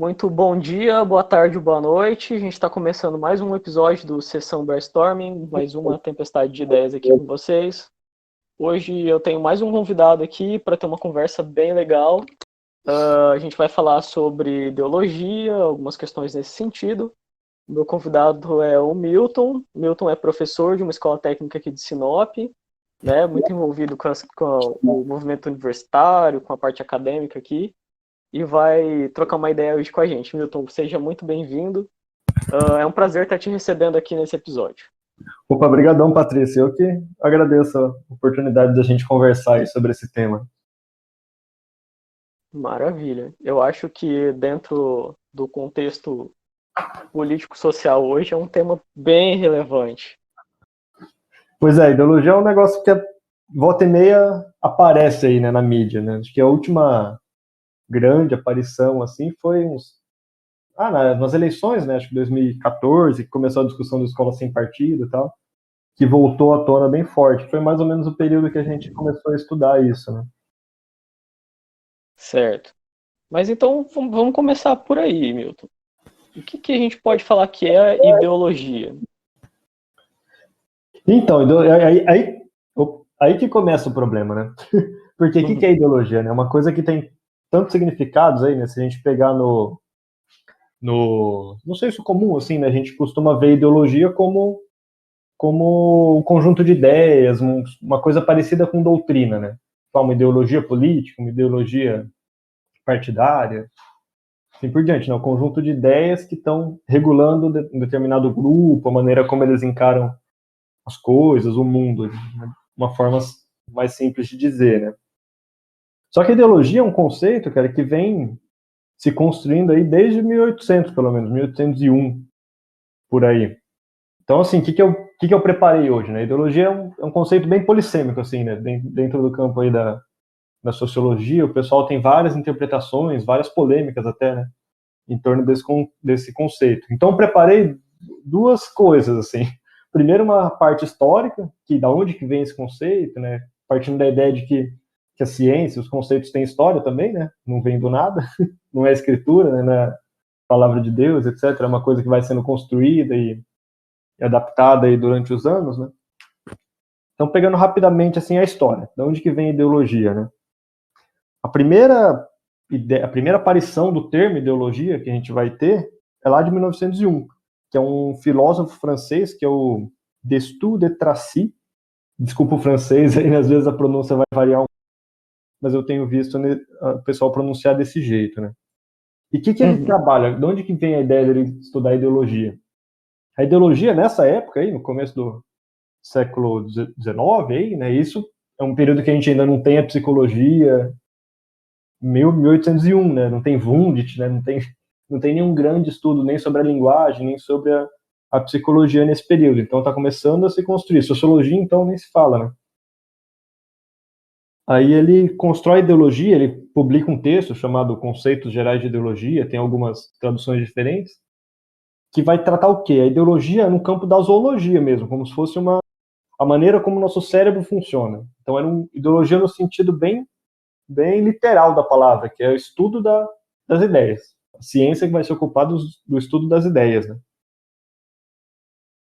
Muito bom dia, boa tarde, boa noite. A gente está começando mais um episódio do Sessão Brainstorming, mais uma tempestade de ideias aqui com vocês. Hoje eu tenho mais um convidado aqui para ter uma conversa bem legal. A gente vai falar sobre ideologia, algumas questões nesse sentido. O meu convidado é o Milton. Milton é professor de uma escola técnica aqui de Sinop, né, muito envolvido com o movimento universitário, com a parte acadêmica aqui e vai trocar uma ideia hoje com a gente. Milton, seja muito bem-vindo. É um prazer estar te recebendo aqui nesse episódio. Opa, brigadão, Patrícia. Eu que agradeço a oportunidade da gente conversar aí sobre esse tema. Maravilha. Eu acho que dentro do contexto político-social hoje é um tema bem relevante. Pois é, ideologia é um negócio que volta e meia aparece aí, né, na mídia, né? Acho que a última grande aparição, assim, foi nas eleições, né? Acho que 2014, que começou a discussão da escola sem partido e tal, que voltou à tona bem forte. Foi mais ou menos o período que a gente começou a estudar isso, né? Certo. Mas então vamos começar por aí, Milton. O que a gente pode falar que é ideologia? Então, aí que começa o problema, né? Porque o que é ideologia, né? Uma coisa que tem tantos significados aí, né? Se a gente pegar no senso comum, assim, né? A gente costuma ver ideologia como um conjunto de ideias, uma coisa parecida com doutrina, né? Uma ideologia política, uma ideologia partidária, assim por diante, né? Um conjunto de ideias que estão regulando um determinado grupo, a maneira como eles encaram as coisas, o mundo, né? Uma forma mais simples de dizer, né? Só que a ideologia é um conceito, cara, que vem se construindo aí desde 1800, pelo menos, 1801, por aí. Então, assim, o que eu preparei hoje, né? Ideologia é um conceito bem polissêmico, assim, né? Dentro do campo aí da sociologia, o pessoal tem várias interpretações, várias polêmicas até, né? Em torno desse conceito. Então, preparei duas coisas, assim. Primeiro, uma parte histórica, que da onde que vem esse conceito, né? Partindo da ideia de que a ciência, os conceitos têm história também, né? Não vem do nada, não é escritura, né? Não é palavra de Deus, etc. É uma coisa que vai sendo construída e adaptada aí durante os anos, né? Então, pegando rapidamente assim a história, de onde que vem a ideologia, né? A primeira aparição do termo ideologia que a gente vai ter é lá de 1901, que é um filósofo francês, que é o Destutt de Tracy. Desculpa o francês, aí às vezes a pronúncia vai variar, mas eu tenho visto o pessoal pronunciar desse jeito, né? E o que ele trabalha? De onde que vem a ideia dele estudar ideologia? A ideologia, nessa época, aí, no começo do século XIX, aí, né, isso é um período que a gente ainda não tem a psicologia, 1801, né? Não tem Wundt, né? Não tem nenhum grande estudo nem sobre a linguagem, nem sobre a psicologia nesse período. Então está começando a se construir. Sociologia, então, nem se fala, né? Aí ele constrói ideologia, ele publica um texto chamado Conceitos Gerais de Ideologia, tem algumas traduções diferentes, que vai tratar o quê? A ideologia no campo da zoologia mesmo, como se fosse a maneira como o nosso cérebro funciona. Então era uma ideologia no sentido bem literal da palavra, que é o estudo das ideias. A ciência que vai se ocupar do estudo das ideias, né?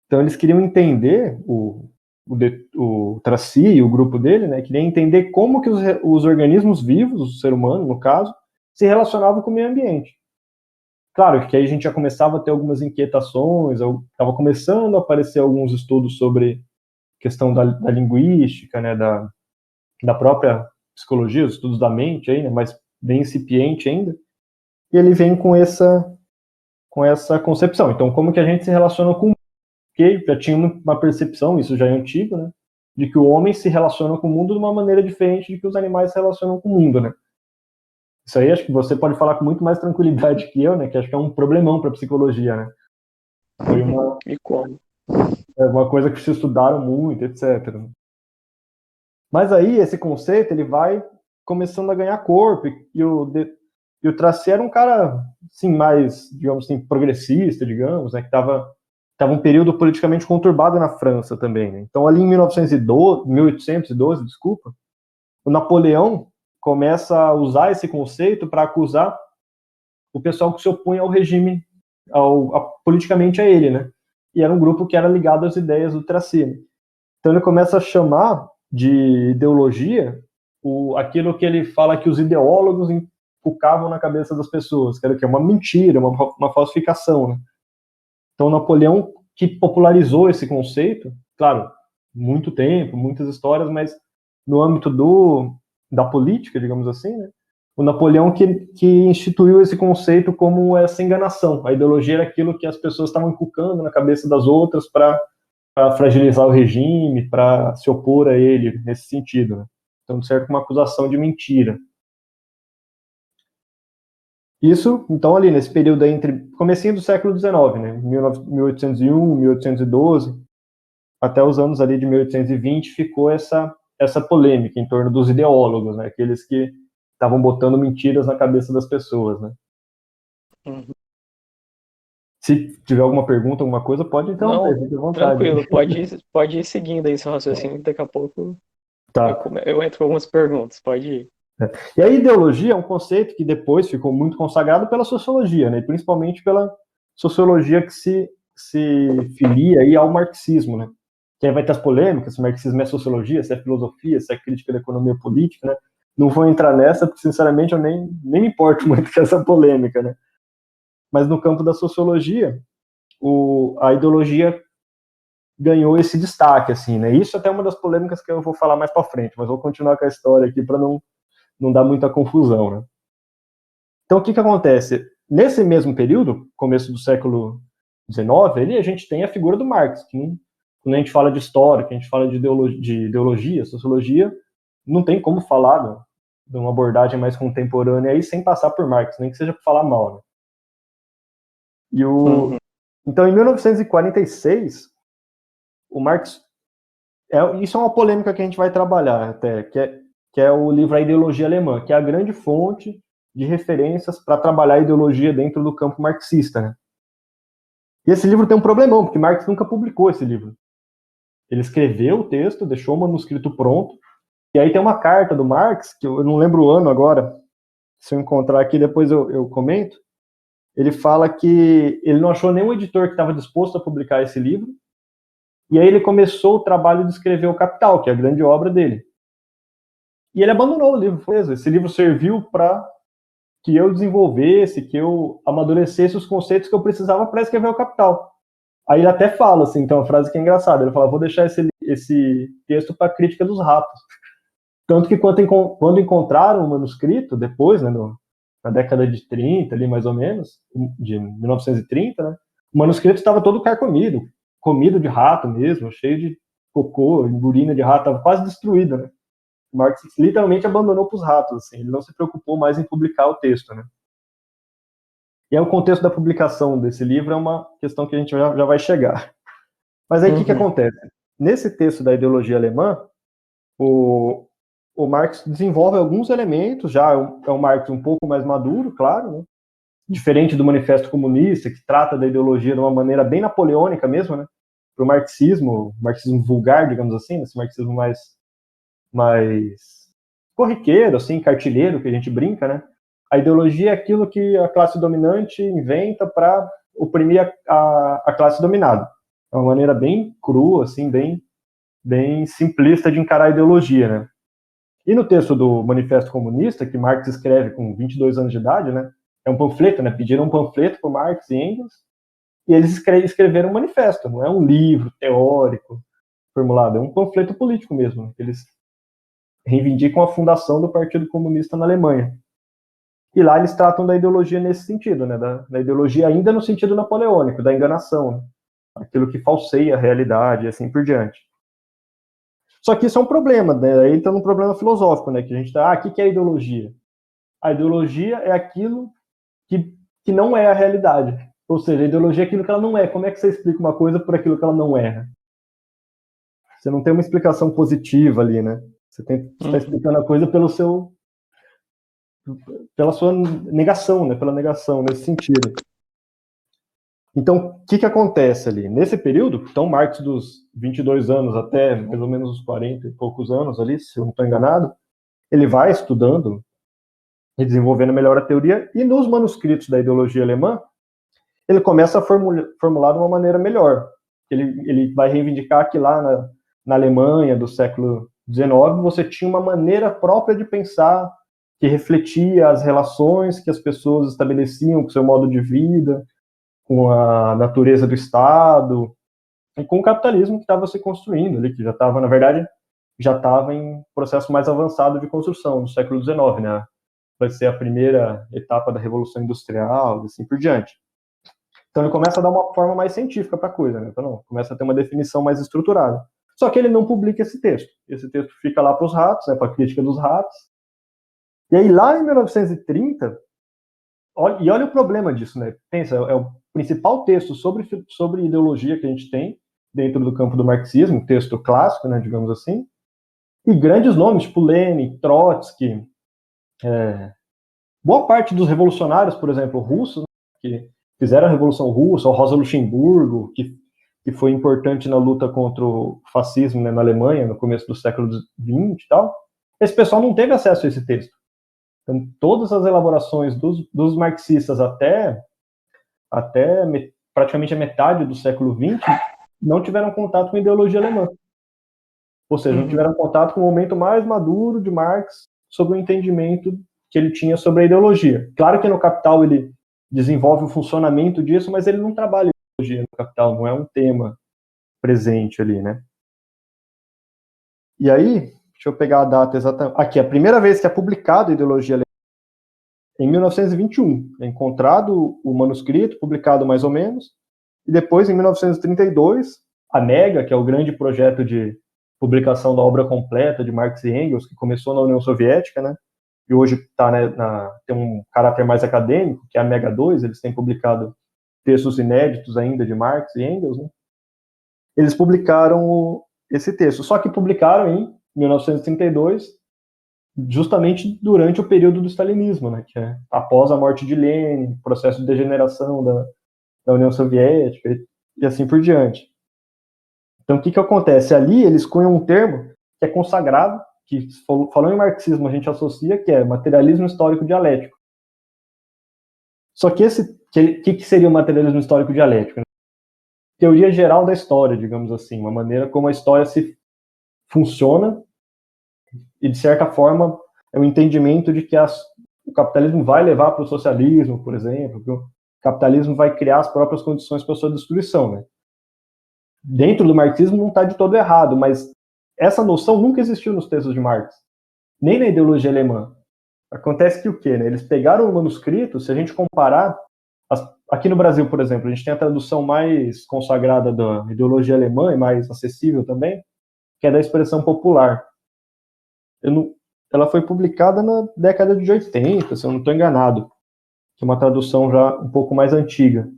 Então eles queriam entender, o Tracy e o grupo dele, né, queriam entender como que os organismos vivos, o ser humano, no caso, se relacionavam com o meio ambiente. Claro que aí a gente já começava a ter algumas inquietações, estava começando a aparecer alguns estudos sobre questão da linguística, né, da própria psicologia, os estudos da mente, aí, né, mas bem incipiente ainda. E ele vem com essa concepção. Então, como que a gente se relaciona com o mundo? Porque já tinha uma percepção, isso já é antigo, né? De que o homem se relaciona com o mundo de uma maneira diferente de que os animais se relacionam com o mundo, né? Isso aí acho que você pode falar com muito mais tranquilidade que eu, né? Que acho que é um problemão para a psicologia, né? Foi E como? uma coisa que se estudaram muito, etc. Mas aí esse conceito ele vai começando a ganhar corpo e o Tracy era um cara assim mais, digamos assim, progressista, digamos, né, que estava um período politicamente conturbado na França também, né? Então ali em 1912, 1812, desculpa, o Napoleão começa a usar esse conceito para acusar o pessoal que se opunha ao regime, politicamente a ele, né? E era um grupo que era ligado às ideias do Tracine. Então ele começa a chamar de ideologia aquilo que ele fala que os ideólogos inculcavam na cabeça das pessoas, que era o quê? Uma mentira, uma falsificação, né? Então Napoleão, que popularizou esse conceito, claro, muito tempo, muitas histórias, mas no âmbito da política, digamos assim, né? O Napoleão que instituiu esse conceito como essa enganação. A ideologia era aquilo que as pessoas estavam inculcando na cabeça das outras para fragilizar o regime, para se opor a ele nesse sentido, né? Então, serve como uma acusação de mentira. Isso, então, ali nesse período aí entre comecinho do século XIX, né? 1801, 1812, até os anos ali de 1820, ficou essa polêmica em torno dos ideólogos, né? Aqueles que estavam botando mentiras na cabeça das pessoas, né? Uhum. Se tiver alguma pergunta, alguma coisa, pode interromper, Não, fique à vontade. tranquilo, pode ir seguindo aí seu raciocínio, daqui a pouco Tá. eu entro com algumas perguntas, pode ir. E a ideologia é um conceito que depois ficou muito consagrado pela sociologia, né? E principalmente pela sociologia que se filia aí ao marxismo, né? Que aí vai ter as polêmicas, se o marxismo é sociologia, se é filosofia, se é crítica da economia política, né? Não vou entrar nessa, porque sinceramente eu nem me importo muito com essa polêmica, né? Mas no campo da sociologia, a ideologia ganhou esse destaque, assim, né? Isso até é uma das polêmicas que eu vou falar mais para frente, mas vou continuar com a história aqui para não dar muita confusão, né? Então, o que acontece? Nesse mesmo período, começo do século XIX, ali a gente tem a figura do Marx, que quando a gente fala de história, que a gente fala de ideologia, sociologia, não tem como falar de uma abordagem mais contemporânea aí sem passar por Marx, nem que seja para falar mal, né? Então, em 1946, o Marx... isso é uma polêmica que a gente vai trabalhar até, que é o livro A Ideologia Alemã, que é a grande fonte de referências para trabalhar a ideologia dentro do campo marxista, né? E esse livro tem um problemão, porque Marx nunca publicou esse livro. Ele escreveu o texto, deixou o manuscrito pronto, e aí tem uma carta do Marx, que eu não lembro o ano agora, se eu encontrar aqui depois eu comento. Ele fala que ele não achou nenhum editor que estava disposto a publicar esse livro, e aí ele começou o trabalho de escrever o Capital, que é a grande obra dele. E ele abandonou o livro, esse livro serviu para que eu desenvolvesse, que eu amadurecesse os conceitos que eu precisava para escrever o Capital. Aí ele até fala, assim, então, uma frase que é engraçada, ele fala, vou deixar esse texto para crítica dos ratos. Tanto que quando encontraram o manuscrito, depois, né, na década de 30, ali mais ou menos, de 1930, né, o manuscrito estava todo carcomido, comido de rato mesmo, cheio de cocô, urina de rato, estava quase destruído, né? Marx literalmente abandonou para os ratos, assim, ele não se preocupou mais em publicar o texto, né? E aí o contexto da publicação desse livro é uma questão que a gente já vai chegar. Mas aí o que acontece? Nesse texto da ideologia alemã, o Marx desenvolve alguns elementos, já é um Marx um pouco mais maduro, claro, né? Diferente do Manifesto Comunista, que trata da ideologia de uma maneira bem napoleônica mesmo, né? Para o marxismo vulgar, digamos assim, esse marxismo mais corriqueiro, assim, cartilheiro, que a gente brinca, né? A ideologia é aquilo que a classe dominante inventa para oprimir a classe dominada. É uma maneira bem crua, assim, bem simplista de encarar a ideologia, né? E no texto do Manifesto Comunista, que Marx escreve com 22 anos de idade, né? É um panfleto, né? Pediram um panfleto para Marx e Engels, e eles escreveram um manifesto, não é um livro teórico formulado, é um panfleto político mesmo, né? Eles reivindicam a fundação do Partido Comunista na Alemanha. E lá eles tratam da ideologia nesse sentido, né? Da ideologia ainda no sentido napoleônico, da enganação, né? Aquilo que falseia a realidade e assim por diante. Só que isso é um problema, né? Aí entra num problema filosófico, né? Que a gente tá, o que é ideologia? A ideologia é aquilo que não é a realidade. Ou seja, a ideologia é aquilo que ela não é. Como é que você explica uma coisa por aquilo que ela não é? Você não tem uma explicação positiva ali, né? Você está explicando a coisa pela sua negação, né? Pela negação, nesse sentido. Então, o que acontece ali? Nesse período, então, Marx dos 22 anos até mais ou menos os 40 e poucos anos ali, se eu não estou enganado, ele vai estudando e desenvolvendo melhor a teoria, e nos manuscritos da ideologia alemã, ele começa a formular de uma maneira melhor. Ele vai reivindicar que lá na Alemanha do século XIX, você tinha uma maneira própria de pensar, que refletia as relações que as pessoas estabeleciam com o seu modo de vida, com a natureza do Estado, e com o capitalismo que estava se construindo ali, que já estava, na verdade, já estava em processo mais avançado de construção, no século XIX, né? Vai ser a primeira etapa da Revolução Industrial, assim por diante. Então ele começa a dar uma forma mais científica para a coisa, né? Então não, começa a ter uma definição mais estruturada. Só que ele não publica esse texto. Esse texto fica lá para os ratos, né, para a crítica dos ratos. E aí lá em 1930, olha o problema disso, né? Pensa, é o principal texto sobre ideologia que a gente tem dentro do campo do marxismo, texto clássico, né, digamos assim, e grandes nomes, tipo Lenin, Trotsky, boa parte dos revolucionários, por exemplo, russos, né, que fizeram a Revolução Russa, o Rosa Luxemburgo, que foi importante na luta contra o fascismo, né, na Alemanha, no começo do século XX e tal, esse pessoal não teve acesso a esse texto. Então, todas as elaborações dos marxistas até praticamente a metade do século XX não tiveram contato com a ideologia alemã. Ou seja, não tiveram contato com o momento mais maduro de Marx sobre o entendimento que ele tinha sobre a ideologia. Claro que no Capital ele desenvolve o funcionamento disso, mas ele não trabalha a ideologia no Capital, não é um tema presente ali, né? E aí, deixa eu pegar a data exatamente. Aqui, a primeira vez que é publicado a ideologia alemã em 1921. É encontrado o manuscrito, publicado mais ou menos, e depois, em 1932, a MEGA, que é o grande projeto de publicação da obra completa de Marx e Engels, que começou na União Soviética, né, e hoje tá, né, tem um caráter mais acadêmico, que é a MEGA 2, eles têm publicado textos inéditos ainda de Marx e Engels, né, eles publicaram esse texto, só que publicaram em 1932, justamente durante o período do stalinismo, né, que é após a morte de Lenin, processo de degeneração da União Soviética e assim por diante. Então, o que acontece? Ali eles cunham um termo que é consagrado, que falando em marxismo a gente associa, que é materialismo histórico dialético. Só que que seria o materialismo histórico dialético? Teoria geral da história, digamos assim, uma maneira como a história se funciona e, de certa forma, é o entendimento de que o capitalismo vai levar para o socialismo, por exemplo, que o capitalismo vai criar as próprias condições para a sua destruição, né? Dentro do marxismo não está de todo errado, mas essa noção nunca existiu nos textos de Marx, nem na ideologia alemã. Acontece que o quê, né? Eles pegaram o manuscrito, se a gente comparar, aqui no Brasil, por exemplo, a gente tem a tradução mais consagrada da ideologia alemã e mais acessível também, que é da expressão popular. Ela foi publicada na década de 80, se eu não estou enganado, que é uma tradução já um pouco mais antiga.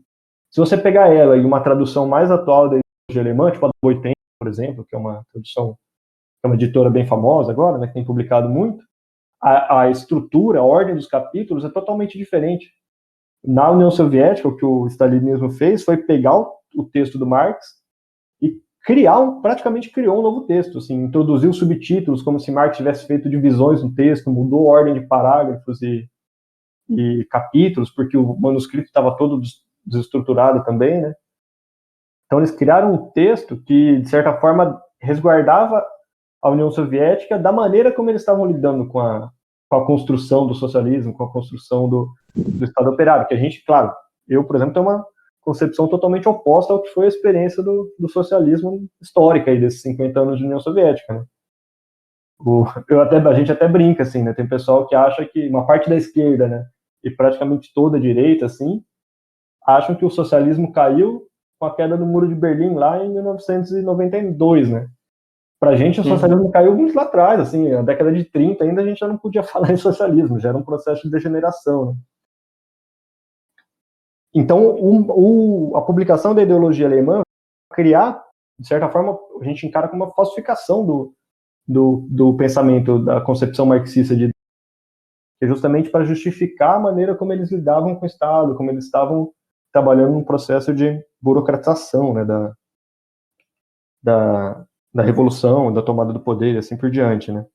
Se você pegar ela e uma tradução mais atual da ideologia alemã, tipo a do 80, por exemplo, que é uma tradução, que é uma editora bem famosa agora, né, que tem publicado muito, a estrutura, a ordem dos capítulos é totalmente diferente. Na União Soviética, o que o stalinismo fez foi pegar o texto do Marx e praticamente criou um novo texto, assim, introduziu subtítulos como se Marx tivesse feito divisões no texto, mudou a ordem de parágrafos e capítulos, porque o manuscrito estava todo desestruturado também, né? Então eles criaram um texto que, de certa forma, resguardava a União Soviética da maneira como eles estavam lidando com a construção do socialismo, com a construção do Estado operário, que a gente, claro, eu, por exemplo, tenho uma concepção totalmente oposta ao que foi a experiência do socialismo histórica aí, desses 50 anos de União Soviética, né? A gente até brinca, assim, né? Tem pessoal que acha que uma parte da esquerda, né, e praticamente toda a direita, assim, acham que o socialismo caiu com a queda do Muro de Berlim lá em 1992, né? Pra gente, o socialismo caiu muito lá atrás, assim, na década de 30 ainda a gente já não podia falar em socialismo, já era um processo de degeneração, né? Então, a publicação da ideologia alemã criar, de certa forma, a gente encara como uma falsificação do pensamento, da concepção marxista, que é justamente para justificar a maneira como eles lidavam com o Estado, como eles estavam trabalhando num processo de burocratização, né, da revolução, da tomada do poder e assim por diante, né.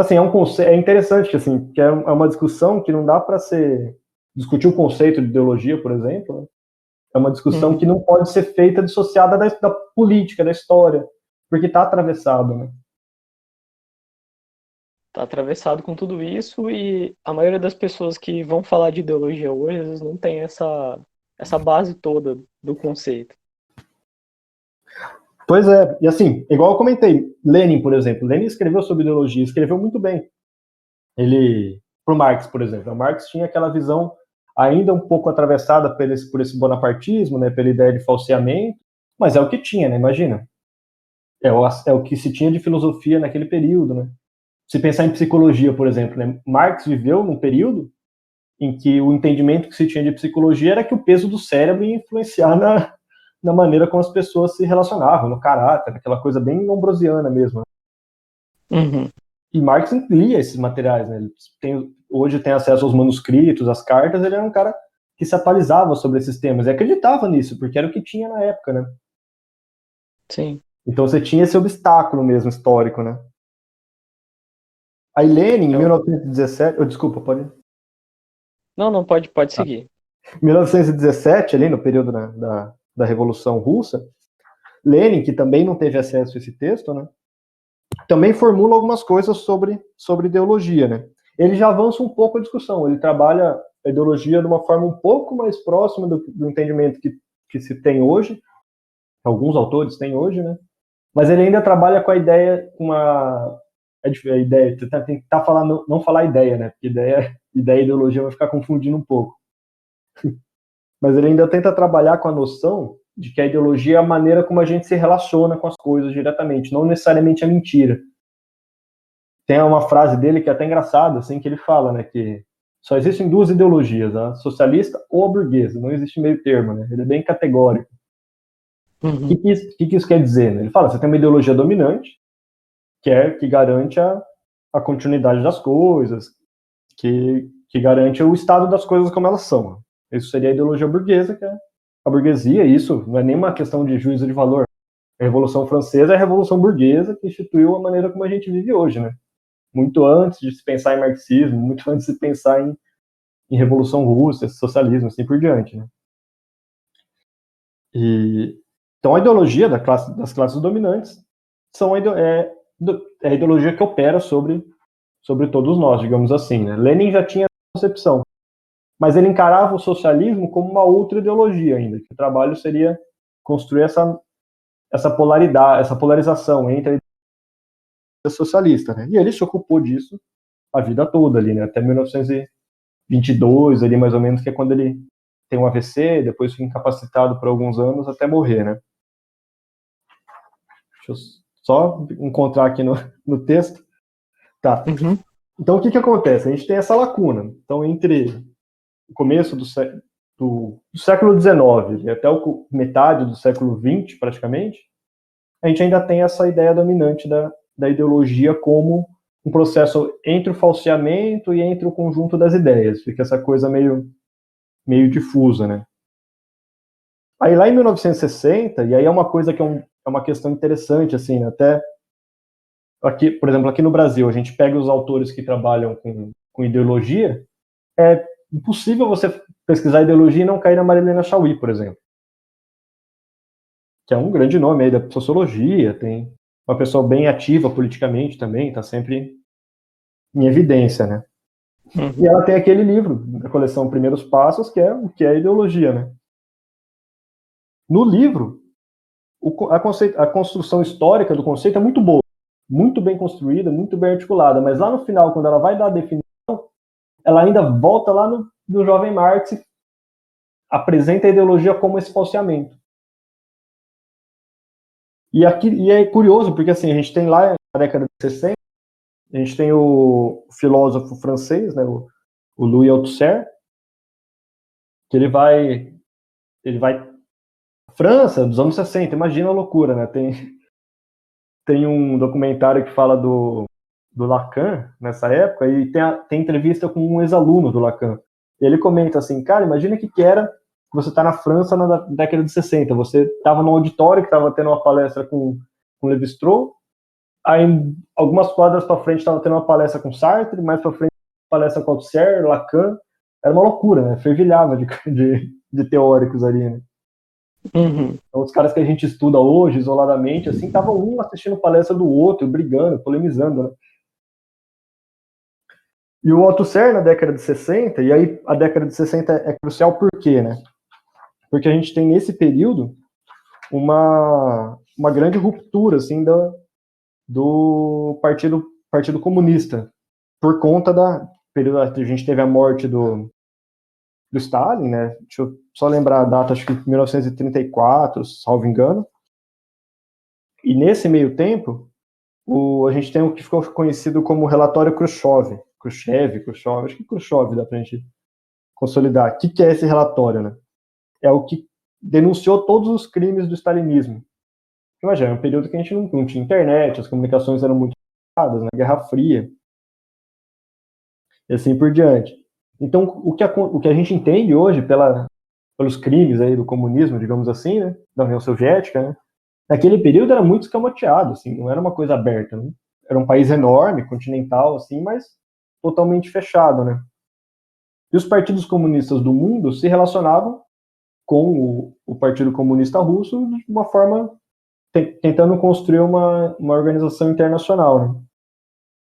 assim, é interessante, assim, que é uma discussão que não dá para discutir o conceito de ideologia, por exemplo, né? É uma discussão que não pode ser feita dissociada da política, da história, porque está atravessado, né? Está atravessado com tudo isso e a maioria das pessoas que vão falar de ideologia hoje, às vezes não tem essa base toda do conceito. Pois é, e assim, igual eu comentei, Lenin, por exemplo, Lenin escreveu sobre ideologia, escreveu muito bem. Pro Marx, por exemplo, o Marx tinha aquela visão ainda um pouco atravessada por esse bonapartismo, né, pela ideia de falseamento, mas é o que tinha, né, imagina. É o que se tinha de filosofia naquele período, né. Se pensar em psicologia, por exemplo, né, Marx viveu num período em que o entendimento que se tinha de psicologia era que o peso do cérebro ia influenciar na maneira como as pessoas se relacionavam, no caráter, aquela coisa bem lombrosiana mesmo. Uhum. E Marx lia esses materiais, né? Hoje tem acesso aos manuscritos, às cartas, ele era um cara que se atualizava sobre esses temas e acreditava nisso, porque era o que tinha na época, né? Sim. Então você tinha esse obstáculo mesmo histórico, né? Aí Lenin, em Eu... 1917, desculpa, pode. Não, pode seguir. 1917, ali no período da Revolução Russa, Lenin, que também não teve acesso a esse texto, né? Também formula algumas coisas sobre ideologia, né? Ele já avança um pouco a discussão, ele trabalha a ideologia de uma forma um pouco mais próxima do entendimento que se tem hoje, alguns autores têm hoje, né? Mas ele ainda trabalha com a ideia, a ideia, tem que falando, não falar ideia, né? Porque ideia e ideologia vai ficar confundindo um pouco. Mas ele ainda tenta trabalhar com a noção de que a ideologia é a maneira como a gente se relaciona com as coisas diretamente, não necessariamente a mentira. Tem uma frase dele que é até engraçada, assim, que ele fala, né, que só existem duas ideologias, a socialista ou a burguesa, não existe meio termo, né? Ele é bem categórico. Uhum. O que isso quer dizer? Né? Ele fala, você tem uma ideologia dominante, que garante a continuidade das coisas, que garante o estado das coisas como elas são. Isso seria a ideologia burguesa, que é a burguesia, e isso não é nenhuma questão de juízo de valor. A Revolução Francesa é a Revolução Burguesa que instituiu a maneira como a gente vive hoje, né? Muito antes de se pensar em marxismo, muito antes de se pensar em Revolução Russa, socialismo, assim por diante, né? Então a ideologia das classes dominantes é a ideologia que opera sobre todos nós, digamos assim, né? Lenin já tinha essa concepção, mas ele encarava o socialismo como uma outra ideologia ainda, que o trabalho seria construir essa polaridade, essa polarização entre a ideologia socialista, né? E ele se ocupou disso a vida toda ali, né? Até 1922, ali mais ou menos, que é quando ele tem um AVC, depois fica incapacitado por alguns anos até morrer, né? Deixa eu só encontrar aqui no texto. Tá. Uhum. Então, o que acontece? A gente tem essa lacuna. Então, entre o começo do século XIX e até metade do século XX, praticamente, a gente ainda tem essa ideia dominante da ideologia como um processo entre o falseamento e entre o conjunto das ideias. Fica essa coisa meio difusa, né? Aí lá em 1960, e aí é uma coisa que é uma questão interessante, assim, né? Até aqui, por exemplo, aqui no Brasil, a gente pega os autores que trabalham com ideologia, é impossível você pesquisar ideologia e não cair na Marilena Chaui, por exemplo, que é um grande nome aí da sociologia, tem uma pessoa bem ativa politicamente também, está sempre em evidência, né? Uhum. E ela tem aquele livro da coleção Primeiros Passos, que é o que é ideologia, né? No livro, a construção histórica do conceito é muito boa, muito bem construída, muito bem articulada, mas lá no final, quando ela vai dar a definição, ela ainda volta lá no jovem Marx e apresenta a ideologia como esse falseamento. E é curioso, porque assim, a gente tem lá na década de 60, a gente tem o filósofo francês, né, o Louis Althusser, que ele vai França dos anos 60, imagina a loucura, né? Tem um documentário que fala do Lacan nessa época e tem entrevista com um ex-aluno do Lacan. E ele comenta assim, cara, imagina que era você tá na França na década de 60, você estava num auditório que estava tendo uma palestra com Lévi-Strauss, Aí, algumas quadras para frente, estava tendo uma palestra com Sartre, mais para frente, palestra com Althusser, Lacan. Era uma loucura, né? Fervilhava de teóricos ali, né? Uhum. Então, os caras que a gente estuda hoje, isoladamente, assim, estavam um assistindo palestra do outro, brigando, polemizando, né? E o Althusser, na década de 60, e aí a década de 60 é crucial por quê, né? Porque a gente tem, nesse período, uma grande ruptura, assim, do Partido Comunista, por conta da período. A gente teve a morte do Stalin, né? Deixa eu só lembrar a data, acho que 1934, salvo engano. E nesse meio tempo, a gente tem o que ficou conhecido como relatório Khrushchev, acho que Khrushchev dá pra gente consolidar. O que é esse relatório, né? É o que denunciou todos os crimes do stalinismo. Imagina, é um período que a gente não tinha internet, as comunicações eram muito limitadas, na Guerra Fria, e assim por diante. Então, o que a gente entende hoje pelos crimes aí do comunismo, digamos assim, né, da União Soviética, né, naquele período era muito escamoteado, assim, não era uma coisa aberta, né? Era um país enorme, continental, assim, mas totalmente fechado, né? E os partidos comunistas do mundo se relacionavam com o Partido Comunista Russo de uma forma tentando construir uma organização internacional, né?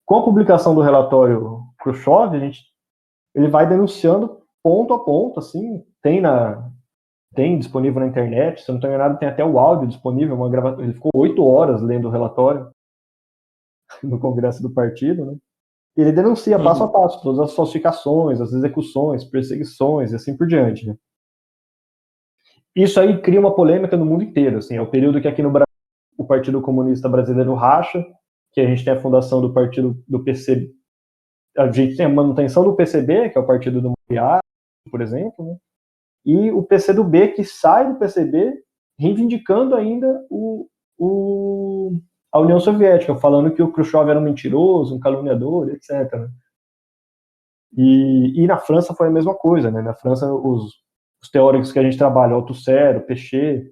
Com a publicação do relatório Khrushchev, ele vai denunciando ponto a ponto, assim, tem disponível na internet, se eu não estou enganado, tem até o áudio disponível, ele ficou 8 horas lendo o relatório no Congresso do Partido, né? E ele denuncia passo a passo todas as falsificações, as execuções, perseguições e assim por diante, né? Isso aí cria uma polêmica no mundo inteiro, assim, é o período que aqui no Brasil o Partido Comunista Brasileiro racha, que a gente tem a fundação do partido do PCB, a gente tem a manutenção do PCB, que é o partido do Moriarty, por exemplo, né? E o PCdoB, que sai do PCB, reivindicando ainda a União Soviética, falando que o Khrushchev era um mentiroso, um caluniador, etc. Né? E na França foi a mesma coisa, né? Na França, os teóricos que a gente trabalha, Althusser, Péchet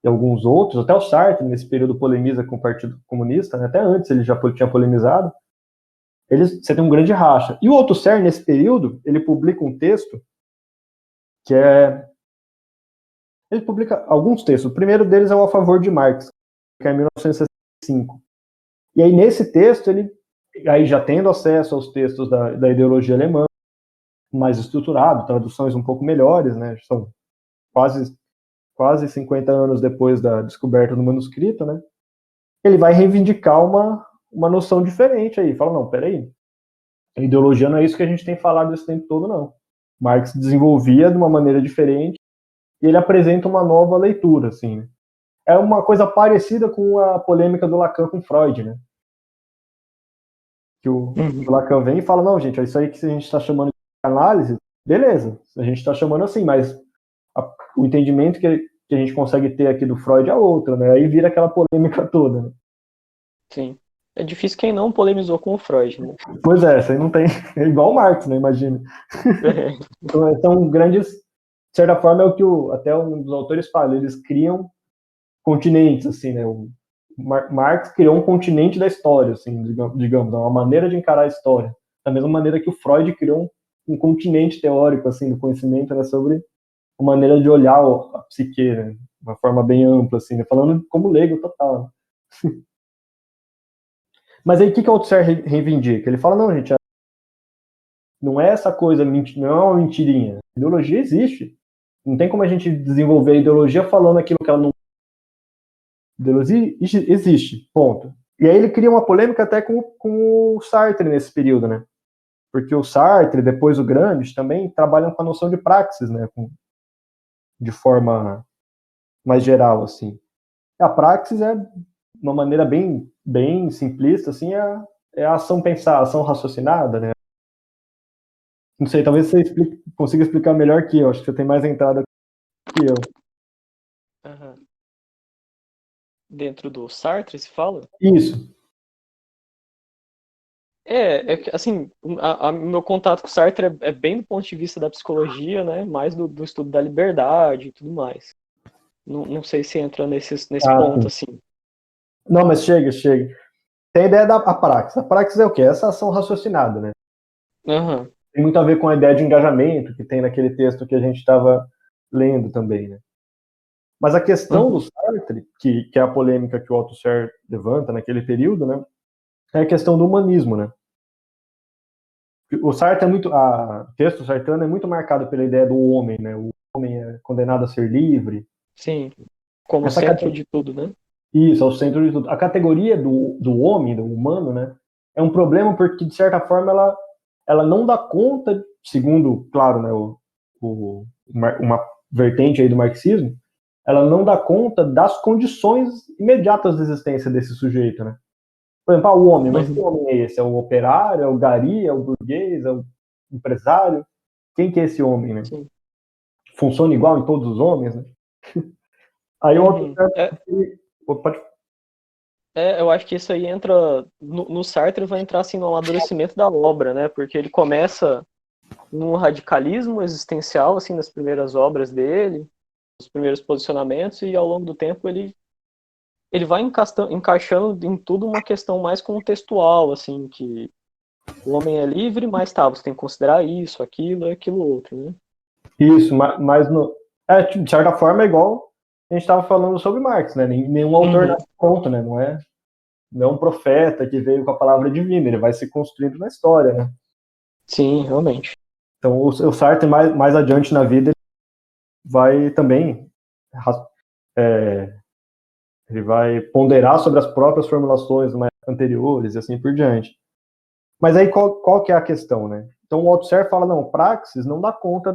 e alguns outros, até o Sartre, nesse período, polemiza com o Partido Comunista, né? Até antes ele já tinha polemizado, você tem um grande racha. E o Althusser, nesse período, ele publica um texto que é... Ele publica alguns textos. O primeiro deles é o A Favor de Marx, que é em 1965. E aí, nesse texto, ele, aí já tendo acesso aos textos da ideologia alemã, mais estruturado, traduções um pouco melhores, né? São quase 50 anos depois da descoberta do manuscrito, né? Ele vai reivindicar uma noção diferente aí. Fala, não, peraí, a ideologia não é isso que a gente tem falado esse tempo todo, não. Marx desenvolvia de uma maneira diferente e ele apresenta uma nova leitura, assim, né? É uma coisa parecida com a polêmica do Lacan com Freud, né? Que o Lacan vem e fala, não, gente, é isso aí que a gente está chamando de análise, beleza, a gente está chamando assim, mas o entendimento que a gente consegue ter aqui do Freud é outro, né? Aí vira aquela polêmica toda, né? Sim. É difícil quem não polemizou com o Freud, né? Pois é, isso aí não tem... É igual o Marx, né? Imagina. Então, são grandes... De certa forma, é o que até um dos autores fala, eles criam continentes, assim, né? O Marx criou um continente da história, assim, digamos, uma maneira de encarar a história. Da mesma maneira que o Freud criou um continente teórico, assim, do conhecimento, né, sobre uma maneira de olhar a psique, né? Uma forma bem ampla, assim, né? Falando como leigo total. Né? Mas aí o que o Althusser reivindica? Ele fala, não, gente, não é essa coisa, não é uma mentirinha. A ideologia existe. Não tem como a gente desenvolver a ideologia falando aquilo que ela não... A ideologia existe, ponto. E aí ele cria uma polêmica até com o Sartre nesse período, né? Porque o Sartre, depois o Gramsci, também trabalham com a noção de praxis, né? De forma mais geral, assim. A praxis é uma maneira bem simplista, assim, é a ação pensar, a ação raciocinada, né? Não sei, talvez você consiga explicar melhor que eu. Acho que você tem mais entrada que eu. Uhum. Dentro do Sartre, se fala? Isso. Assim, meu contato com o Sartre é bem do ponto de vista da psicologia, né? Mais do estudo da liberdade e tudo mais. Não sei se entra nesse ponto, Sim. assim. Não, mas chega. tem a ideia da praxis. A praxis é o quê? Essa ação raciocinada, né? Uhum. Tem muito a ver com a ideia de engajamento que tem naquele texto que a gente estava lendo também, né? Mas a questão do Uhum. Sartre, que é a polêmica que o Althusser levanta naquele período, né? É a questão do humanismo, né? O Sartre o texto sartrano é muito marcado pela ideia do homem, né? O homem é condenado a ser livre. Sim, como Essa centro de tudo, né? Isso, é o centro de tudo. A categoria do homem, do humano, né, é um problema porque, de certa forma, ela não dá conta, segundo, claro, né, uma vertente aí do marxismo, ela não dá conta das condições imediatas de existência desse sujeito, né? Por exemplo, o homem, mas que Uhum. homem é esse? É o operário, é o gari, é o burguês, é o empresário? Quem que é esse homem, né? Sim. Funciona igual em todos os homens, né? Aí o outro Uhum. pode. Eu acho que isso aí entra no Sartre, vai entrar assim no amadurecimento da obra, né? Porque ele começa no radicalismo existencial, assim, nas primeiras obras dele, os primeiros posicionamentos, e ao longo do tempo ele vai encaixando em tudo uma questão mais contextual, assim, que o homem é livre, mas tá, você tem que considerar isso, aquilo outro, né? Isso, mas no, de certa forma é igual a gente estava falando sobre Marx, né? Nenhum autor Uhum. nasce pronto, né? Não é um profeta que veio com a palavra divina, ele vai se construindo na história, né? Sim, realmente. Então o Sartre mais adiante na vida vai também é, ele vai ponderar sobre as próprias formulações mais anteriores e assim por diante. Mas aí qual que é a questão, né? Então o Althusser fala, não, praxis não dá conta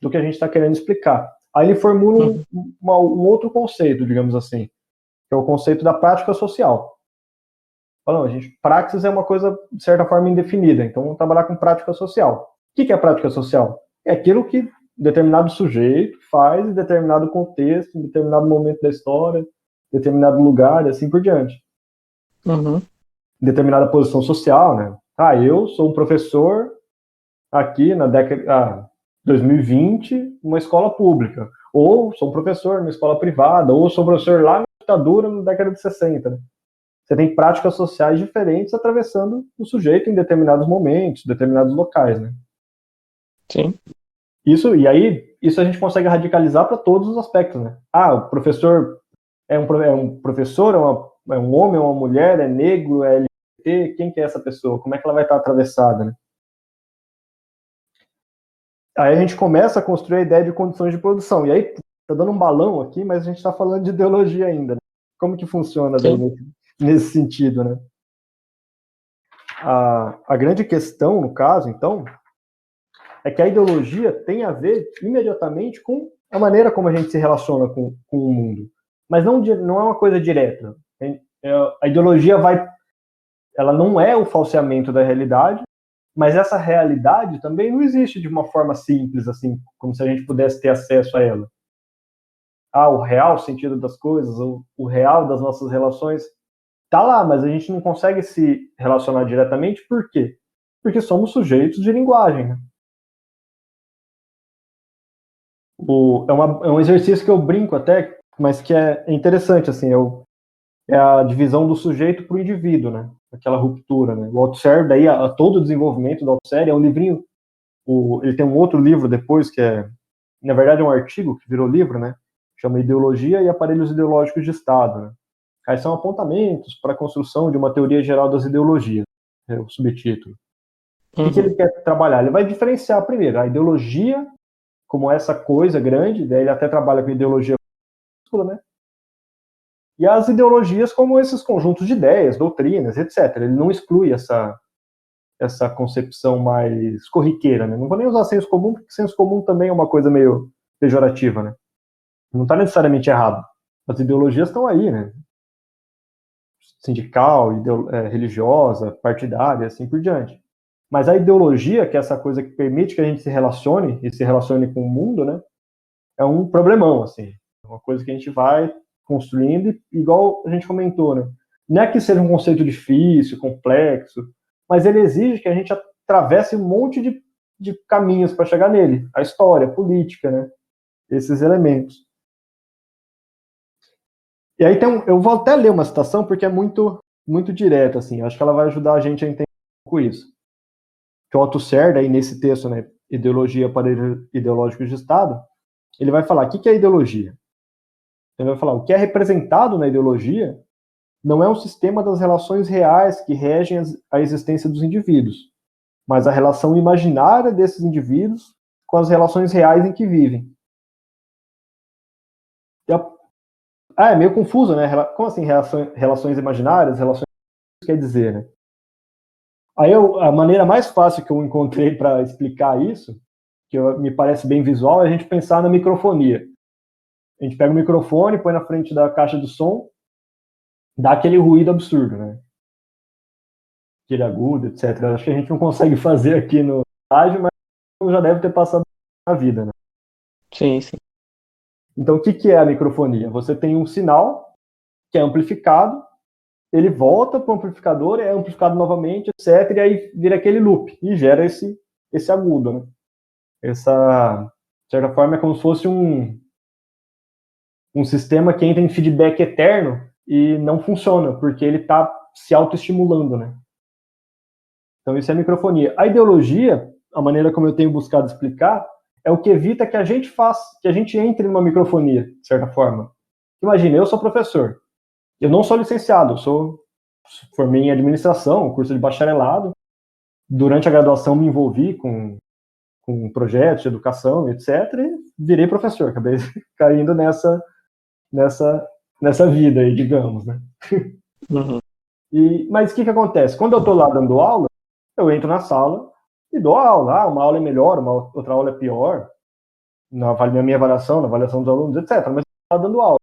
do que a gente está querendo explicar. Aí ele formula Uhum. um outro conceito, digamos assim, que é o conceito da prática social. Falando, praxis é uma coisa, de certa forma, indefinida, então vamos trabalhar com prática social. O que é prática social? É aquilo que determinado sujeito faz em determinado contexto, em determinado momento da história, em determinado lugar e assim por diante. Uhum. Em determinada posição social, né? Eu sou um professor aqui na década 2020, uma escola pública. Ou sou um professor numa escola privada, ou sou professor lá na ditadura na década de 60. Né? Você tem práticas sociais diferentes atravessando o sujeito em determinados momentos, determinados locais. Né? Sim. Isso a gente consegue radicalizar para todos os aspectos. Né? O professor é um professor, é um homem, é uma mulher, é negro, é LGBT, quem que é essa pessoa? Como é que ela vai estar atravessada? Né? Aí a gente começa a construir a ideia de condições de produção. E aí, tá dando um balão aqui, mas a gente está falando de ideologia ainda. Né? Como que funciona daí Sim. nesse sentido, né? A grande questão, no caso, então, é que a ideologia tem a ver imediatamente com a maneira como a gente se relaciona com o mundo. Mas não é uma coisa direta. A ideologia ela não é o falseamento da realidade, mas essa realidade também não existe de uma forma simples, assim, como se a gente pudesse ter acesso a ela. O real sentido das coisas, o real das nossas relações, tá lá, mas a gente não consegue se relacionar diretamente, por quê? Porque somos sujeitos de linguagem. Né? É um exercício que eu brinco até, mas que é interessante, assim, é a divisão do sujeito para o indivíduo, né? Aquela ruptura, né? O Althusser, daí, todo o desenvolvimento do Althusser é um livrinho, ele tem um outro livro depois, que na verdade, é um artigo que virou livro, né? Chama Ideologia e Aparelhos Ideológicos de Estado. Né? Aí são apontamentos para a construção de uma teoria geral das ideologias, é o subtítulo. O que ele Uhum. quer trabalhar? Ele vai diferenciar, primeiro, a ideologia como essa coisa grande, daí ele até trabalha com ideologia, né? E as ideologias como esses conjuntos de ideias, doutrinas, etc. Ele não exclui essa concepção mais corriqueira, né? Não vou nem usar senso comum, porque senso comum também é uma coisa meio pejorativa, né? Não está necessariamente errado. As ideologias estão aí, né? Sindical, religiosa, partidária, assim por diante. Mas a ideologia, que é essa coisa que permite que a gente se relacione e se relacione com o mundo, né? É um problemão, assim. É uma coisa que a gente vai construindo, e, igual a gente comentou, né? Não é que seja um conceito difícil, complexo, mas ele exige que a gente atravesse um monte de caminhos para chegar nele. A história, a política, né? Esses elementos. E aí eu vou até ler uma citação porque é muito muito direta, assim. Acho que ela vai ajudar a gente a entender um pouco isso. Que o Althusser, aí nesse texto, né, Ideologia para Ideológicos de Estado, ele vai falar, o que é ideologia? Ele vai falar, o que é representado na ideologia não é um sistema das relações reais que regem a existência dos indivíduos, mas a relação imaginária desses indivíduos com as relações reais em que vivem. É meio confuso, né? Como assim relações imaginárias? Relações quer dizer, né? Aí a maneira mais fácil que eu encontrei para explicar isso, me parece bem visual, é a gente pensar na microfonia. A gente pega o microfone, põe na frente da caixa de som, dá aquele ruído absurdo, né? Aquele agudo, etc. Acho que a gente não consegue fazer aqui no rádio, mas já deve ter passado na vida, né? Sim, sim. Então, o que é a microfonia? Você tem um sinal que é amplificado, ele volta para o amplificador, é amplificado novamente, etc. E aí vira aquele loop e gera esse agudo, né? Essa, de certa forma, é como se fosse um sistema que entra em feedback eterno e não funciona, porque ele está se autoestimulando, né? Então, isso é microfonia. A ideologia, a maneira como eu tenho buscado explicar, é o que evita que a gente que a gente entre numa microfonia, de certa forma. Imagina, eu sou professor. Eu não sou licenciado, formei em administração, curso de bacharelado. Durante a graduação me envolvi com projetos de educação, etc. E virei professor, acabei caindo nessa vida aí, digamos, né? Uhum. Mas o que acontece? Quando eu estou lá dando aula, eu entro na sala e dou aula. Uma aula é melhor, outra aula é pior, na minha avaliação, na avaliação dos alunos, etc. Mas eu estou dando aula.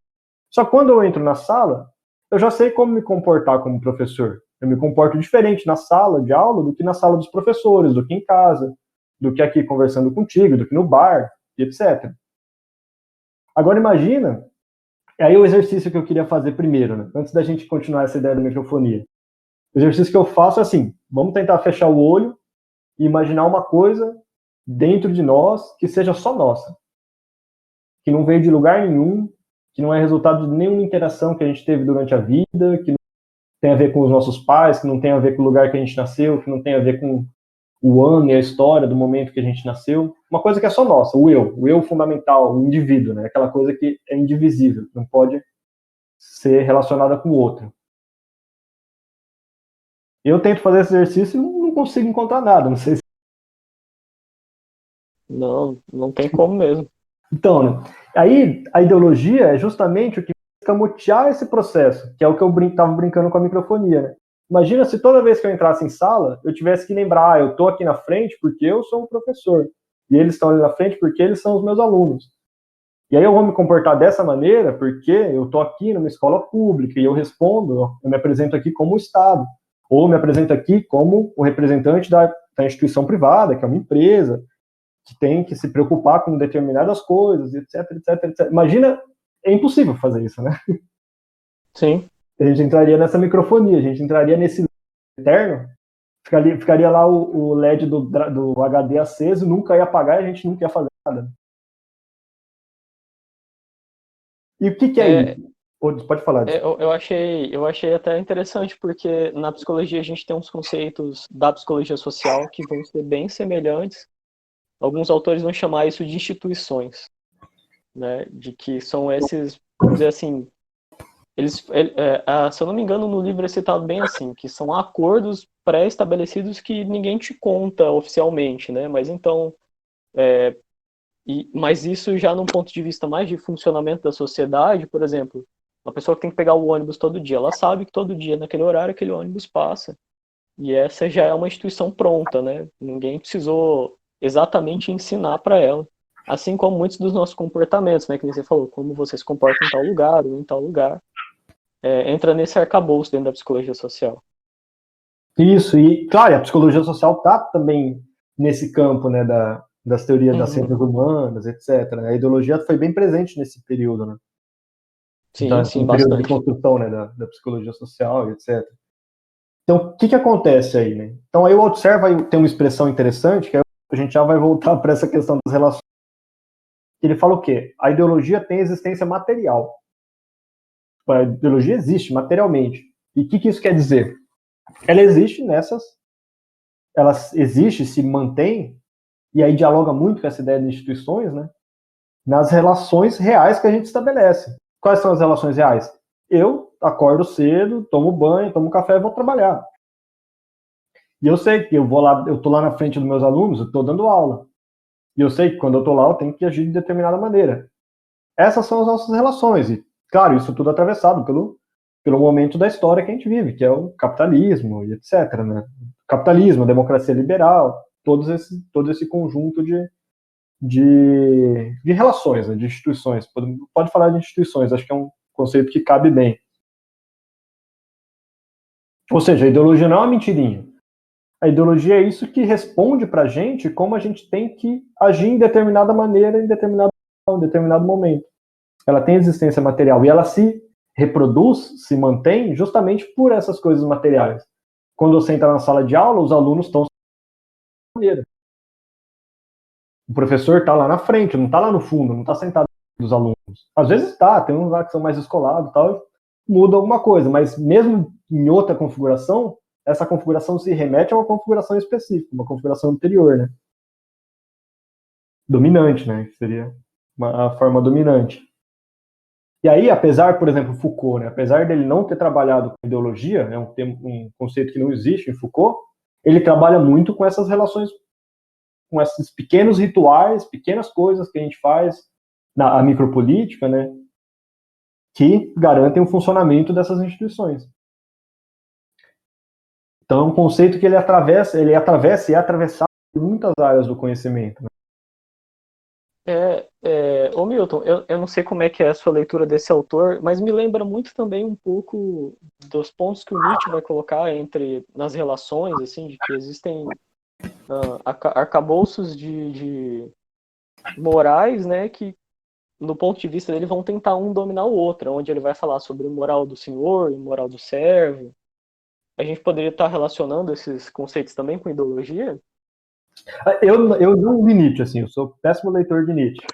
Só que quando eu entro na sala, eu já sei como me comportar como professor. Eu me comporto diferente na sala de aula do que na sala dos professores, do que em casa, do que aqui conversando contigo, do que no bar, etc. Agora imagina, aí o exercício que eu queria fazer primeiro, né, antes da gente continuar essa ideia da microfonia. O exercício que eu faço é assim, vamos tentar fechar o olho e imaginar uma coisa dentro de nós que seja só nossa, que não veio de lugar nenhum, que não é resultado de nenhuma interação que a gente teve durante a vida, que não tem a ver com os nossos pais, que não tem a ver com o lugar que a gente nasceu, que não tem a ver com o ano e a história do momento que a gente nasceu. Uma coisa que é só nossa, o eu fundamental, o indivíduo, né? Aquela coisa que é indivisível, não pode ser relacionada com o outro. Eu tento fazer esse exercício e não consigo encontrar nada, não sei se... Não tem como mesmo. Então, né? Aí a ideologia é justamente o que escamotear esse processo, que é o que eu estava brincando com a microfonia, né? Imagina se toda vez que eu entrasse em sala, eu tivesse que lembrar, eu estou aqui na frente porque eu sou um professor, e eles estão ali na frente porque eles são os meus alunos. E aí eu vou me comportar dessa maneira porque eu estou aqui numa escola pública e eu respondo, eu me apresento aqui como o Estado, ou me apresento aqui como o representante da instituição privada, que é uma empresa, que tem que se preocupar com determinadas coisas, etc, etc, etc. Imagina, é impossível fazer isso, né? Sim. A gente entraria nessa microfonia, a gente entraria nesse eterno, ficaria lá o LED do HD aceso, nunca ia apagar e a gente nunca ia fazer nada. E o que é isso? Pode falar. Eu achei até interessante, porque na psicologia a gente tem uns conceitos da psicologia social que vão ser bem semelhantes. Alguns autores vão chamar isso de instituições, né? De que são esses, vamos dizer assim, se eu não me engano, no livro é citado bem assim, que são acordos pré-estabelecidos que ninguém te conta oficialmente, né? Mas então, mas isso já num ponto de vista mais de funcionamento da sociedade, por exemplo, uma pessoa que tem que pegar o ônibus todo dia, ela sabe que todo dia, naquele horário, aquele ônibus passa. E essa já é uma instituição pronta, né? Ninguém precisou exatamente ensinar para ela. Assim como muitos dos nossos comportamentos, né? Que você falou, como você se comporta em tal lugar ou em tal lugar. Entra nesse arcabouço dentro da psicologia social. Isso, e claro, a psicologia social está também nesse campo, né, das teorias das ciências humanas, etc. A ideologia foi bem presente nesse período, né? Sim, No sim, período de bastante. construção, né, da psicologia social, etc. Então, o que acontece aí, né? Então, aí o Althusser vai ter uma expressão interessante, que a gente já vai voltar para essa questão das relações. Ele fala o quê? A ideologia tem existência material. A ideologia existe materialmente. E o que isso quer dizer? Ela existe ela existe, se mantém, e aí dialoga muito com essa ideia de instituições, né? Nas relações reais que a gente estabelece. Quais são as relações reais? Eu acordo cedo, tomo banho, tomo café e vou trabalhar. E eu sei que eu tô lá na frente dos meus alunos, eu tô dando aula. E eu sei que quando eu tô lá, eu tenho que agir de determinada maneira. Essas são as nossas relações. E, claro, isso tudo atravessado pelo momento da história que a gente vive, que é o capitalismo e etc. Né? Capitalismo, a democracia liberal, todo esse conjunto de relações, né? De instituições. Pode falar de instituições, acho que é um conceito que cabe bem. Ou seja, a ideologia não é uma mentirinha. A ideologia é isso que responde para a gente como a gente tem que agir em determinada maneira, em determinado momento. Ela tem existência material e ela se reproduz, se mantém justamente por essas coisas materiais. Quando você entra na sala de aula, os alunos estão maneira. O professor está lá na frente, não está lá no fundo, não está sentado dos alunos. Às vezes está, tem uns lá que são mais descolados e tal, muda alguma coisa, mas mesmo em outra configuração, essa configuração se remete a uma configuração específica, uma configuração anterior, né? Dominante, né? Que seria a forma dominante. E aí, apesar, por exemplo, Foucault, né? Apesar dele não ter trabalhado com ideologia, é um conceito que não existe em Foucault, ele trabalha muito com essas relações, com esses pequenos rituais, pequenas coisas que a gente faz na micropolítica, né? Que garantem o funcionamento dessas instituições. Então, é um conceito que ele atravessa e é atravessado por muitas áreas do conhecimento. Né? Ô Milton, eu não sei como é que é a sua leitura desse autor, mas me lembra muito também um pouco dos pontos que o Nietzsche vai colocar nas relações, assim, de que existem arcabouços de morais, né, que no ponto de vista dele vão tentar um dominar o outro, onde ele vai falar sobre moral do senhor e moral do servo. A gente poderia estar relacionando esses conceitos também com ideologia? Eu não li Nietzsche, assim, eu sou péssimo leitor de Nietzsche.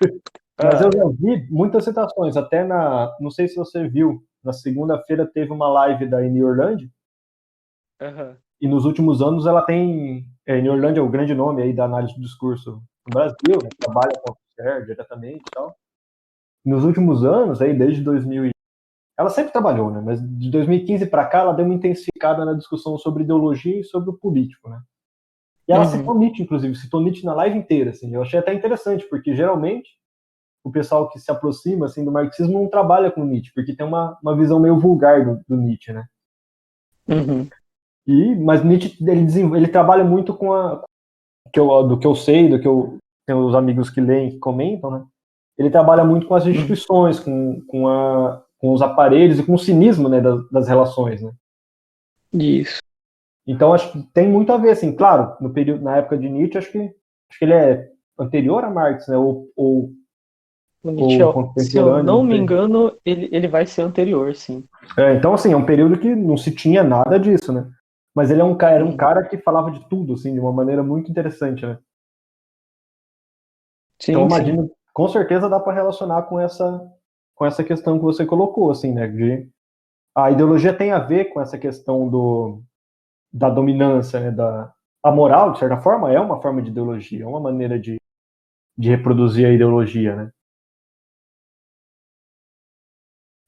Mas eu já vi muitas citações, até não sei se você viu, na segunda-feira teve uma live da Eni Orlandi, e nos últimos anos ela tem, Eni Orlandi é o grande nome aí da análise do discurso no Brasil, né, trabalha com a Althusser diretamente e tal. E nos últimos anos, aí desde 2000, ela sempre trabalhou, né, mas de 2015 para cá ela deu uma intensificada na discussão sobre ideologia e sobre o político, né. E ela citou Nietzsche, inclusive, citou Nietzsche na live inteira, assim, eu achei até interessante, porque geralmente o pessoal que se aproxima assim do marxismo não trabalha com Nietzsche, porque tem uma visão meio vulgar do Nietzsche, né? Uhum. Mas Nietzsche ele trabalha muito do que eu sei, do que eu tenho os amigos que leem, que comentam, né? Ele trabalha muito com as instituições, com os aparelhos e com o cinismo, né, das relações, né? Isso. Então acho que tem muito a ver, assim, claro, na época de Nietzsche, acho que ele é anterior a Marx, né? Ou O Nietzsche, se eu não me engano, ele vai ser anterior, sim. Então, assim, é um período que não se tinha nada disso, né? Mas ele era um cara que falava de tudo, assim, de uma maneira muito interessante, né? Sim, então, imagino, com certeza dá para relacionar com essa questão que você colocou, assim, né? A ideologia tem a ver com essa questão da dominância, né? A moral, de certa forma, é uma forma de ideologia, é uma maneira de reproduzir a ideologia, né?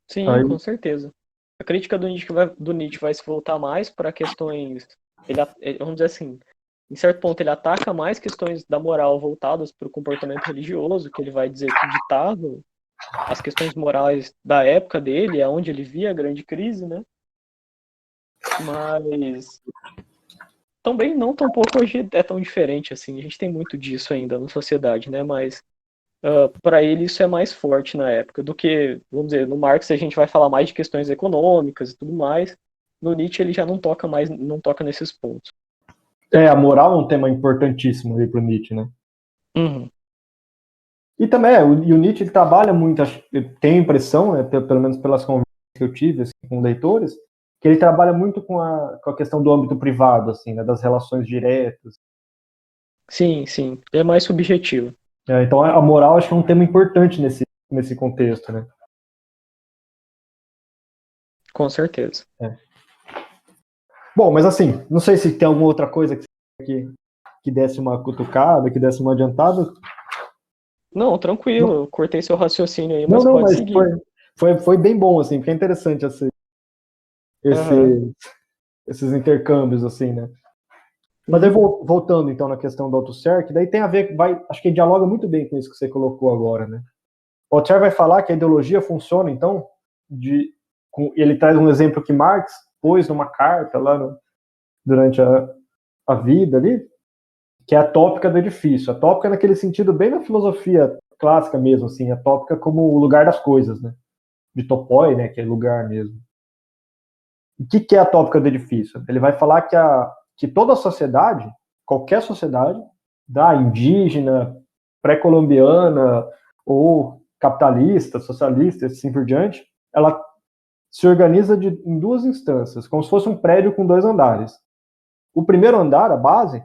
Sim, Aí, com certeza. A crítica do Nietzsche vai se voltar mais para questões. Vamos dizer assim, em certo ponto, ele ataca mais questões da moral voltadas para o comportamento religioso, que ele vai dizer que ditava as questões morais da época dele, é onde ele via a grande crise, né? Mas também não tão pouco hoje é tão diferente assim. A gente tem muito disso ainda na sociedade, né? Mas para ele isso é mais forte na época do que, vamos dizer, no Marx a gente vai falar mais de questões econômicas e tudo mais. No Nietzsche ele já não toca nesses pontos. a moral é um tema importantíssimo aí pro Nietzsche, né? Uhum. E também, o Nietzsche ele trabalha muito, eu tenho a impressão, né, pelo menos pelas conversas que eu tive assim, com leitores, que ele trabalha muito com a questão do âmbito privado, assim, né, das relações diretas. Sim, sim. É mais subjetivo. Então a moral acho que é um tema importante nesse contexto, né? Com certeza. Bom, mas assim, não sei se tem alguma outra coisa que desse uma cutucada, que desse uma adiantada. Não, tranquilo, eu cortei seu raciocínio aí, Não, mas não, pode mas seguir. foi bem bom, assim, porque é interessante Aham. esse, esses intercâmbios, assim, né? Mas aí, Uhum. voltando, então, na questão do AutoSer, que daí tem a ver, acho que dialoga muito bem com isso que você colocou agora, né? O AutoSer vai falar que a ideologia funciona, então, ele traz um exemplo que Marx pôs numa carta lá durante a vida ali, que é a tópica do edifício. A tópica naquele sentido bem na filosofia clássica mesmo, assim, a tópica como o lugar das coisas, né? De topoi, né, que é lugar mesmo. O que é a tópica do edifício? Ele vai falar que toda a sociedade, qualquer sociedade, da indígena, pré-colombiana ou capitalista, socialista, assim por diante, ela se organiza em duas instâncias, como se fosse um prédio com dois andares. O primeiro andar, a base,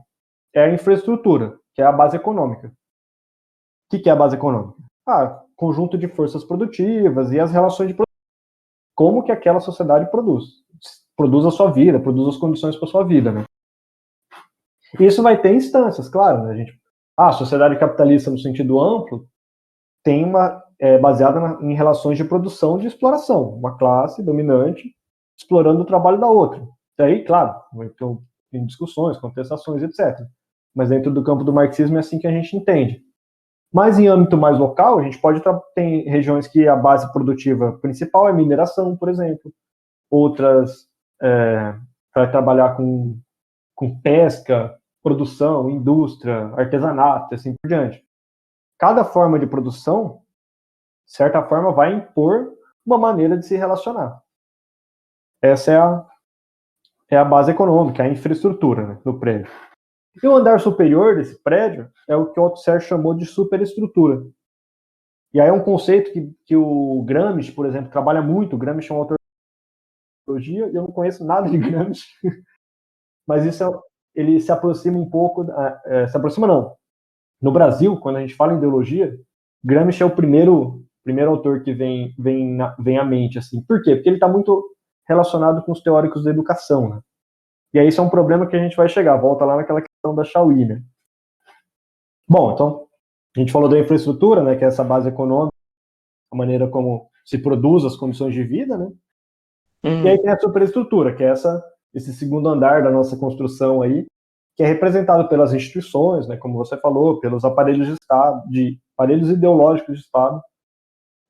é a infraestrutura, que é a base econômica. O que é a base econômica? Ah, conjunto de forças produtivas e as relações de produção. Como que aquela sociedade produz a sua vida, produz as condições para a sua vida, né? E isso vai ter instâncias, claro, né? A sociedade capitalista no sentido amplo tem baseada em relações de produção de exploração, uma classe dominante explorando o trabalho da outra. Daí, claro, tem discussões, contestações, etc. Mas dentro do campo do marxismo é assim que a gente entende. Mas em âmbito mais local, a gente pode ter regiões que a base produtiva principal é mineração, por exemplo. Outras vai trabalhar com pesca, produção, indústria, artesanato, assim por diante. Cada forma de produção, de certa forma, vai impor uma maneira de se relacionar. Essa é a base econômica, a infraestrutura, né, do prédio. E o andar superior desse prédio é o que o Althusser chamou de superestrutura. E aí é um conceito que o Gramsci, por exemplo, trabalha muito. O Gramsci é um autor de sociologia e eu não conheço nada de Gramsci, mas ele se aproxima um pouco, se aproxima não. No Brasil, quando a gente fala em ideologia, Gramsci é o primeiro autor que vem à mente, assim. Por quê? Porque ele está muito relacionado com os teóricos da educação, né? E aí isso é um problema que a gente vai chegar, volta lá naquela questão da Chauí, né? Bom, então, a gente falou da infraestrutura, né, que é essa base econômica, a maneira como se produz as condições de vida, né? E aí Uhum. tem a superestrutura, que é esse segundo andar da nossa construção aí, que é representado pelas instituições, né, como você falou, pelos aparelhos de Estado, de aparelhos ideológicos de Estado,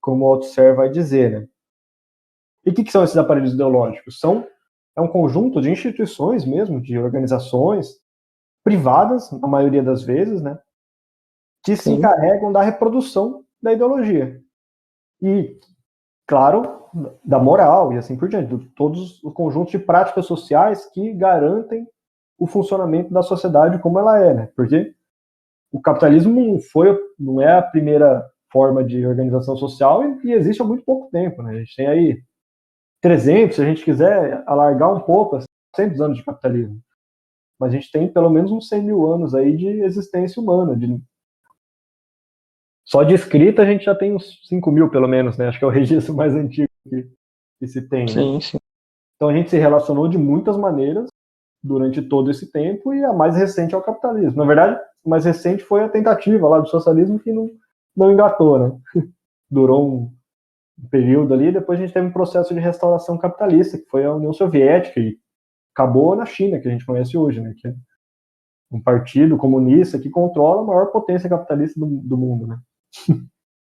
como o Althusser vai dizer, né? E o que são esses aparelhos ideológicos? É um conjunto de instituições mesmo, de organizações privadas, na maioria das vezes, né, que se Sim. encarregam da reprodução da ideologia. E, claro, da moral e assim por diante, de todos os conjuntos de práticas sociais que garantem o funcionamento da sociedade como ela é, né? Porque o capitalismo não é a primeira forma de organização social e existe há muito pouco tempo, né? A gente tem aí 300, se a gente quiser alargar um pouco, 400 anos de capitalismo. Mas a gente tem pelo menos uns 100 mil anos aí de existência humana. Só de escrita a gente já tem uns 5 mil, pelo menos, né? Acho que é o registro mais antigo que se tem, né? Sim, sim. Então a gente se relacionou de muitas maneiras durante todo esse tempo e a mais recente é o capitalismo. Na verdade, a mais recente foi a tentativa lá do socialismo que não engatou, né? Durou um período ali, depois a gente teve um processo de restauração capitalista, que foi a União Soviética, e acabou na China, que a gente conhece hoje, né? Que é um partido comunista que controla a maior potência capitalista do mundo, né?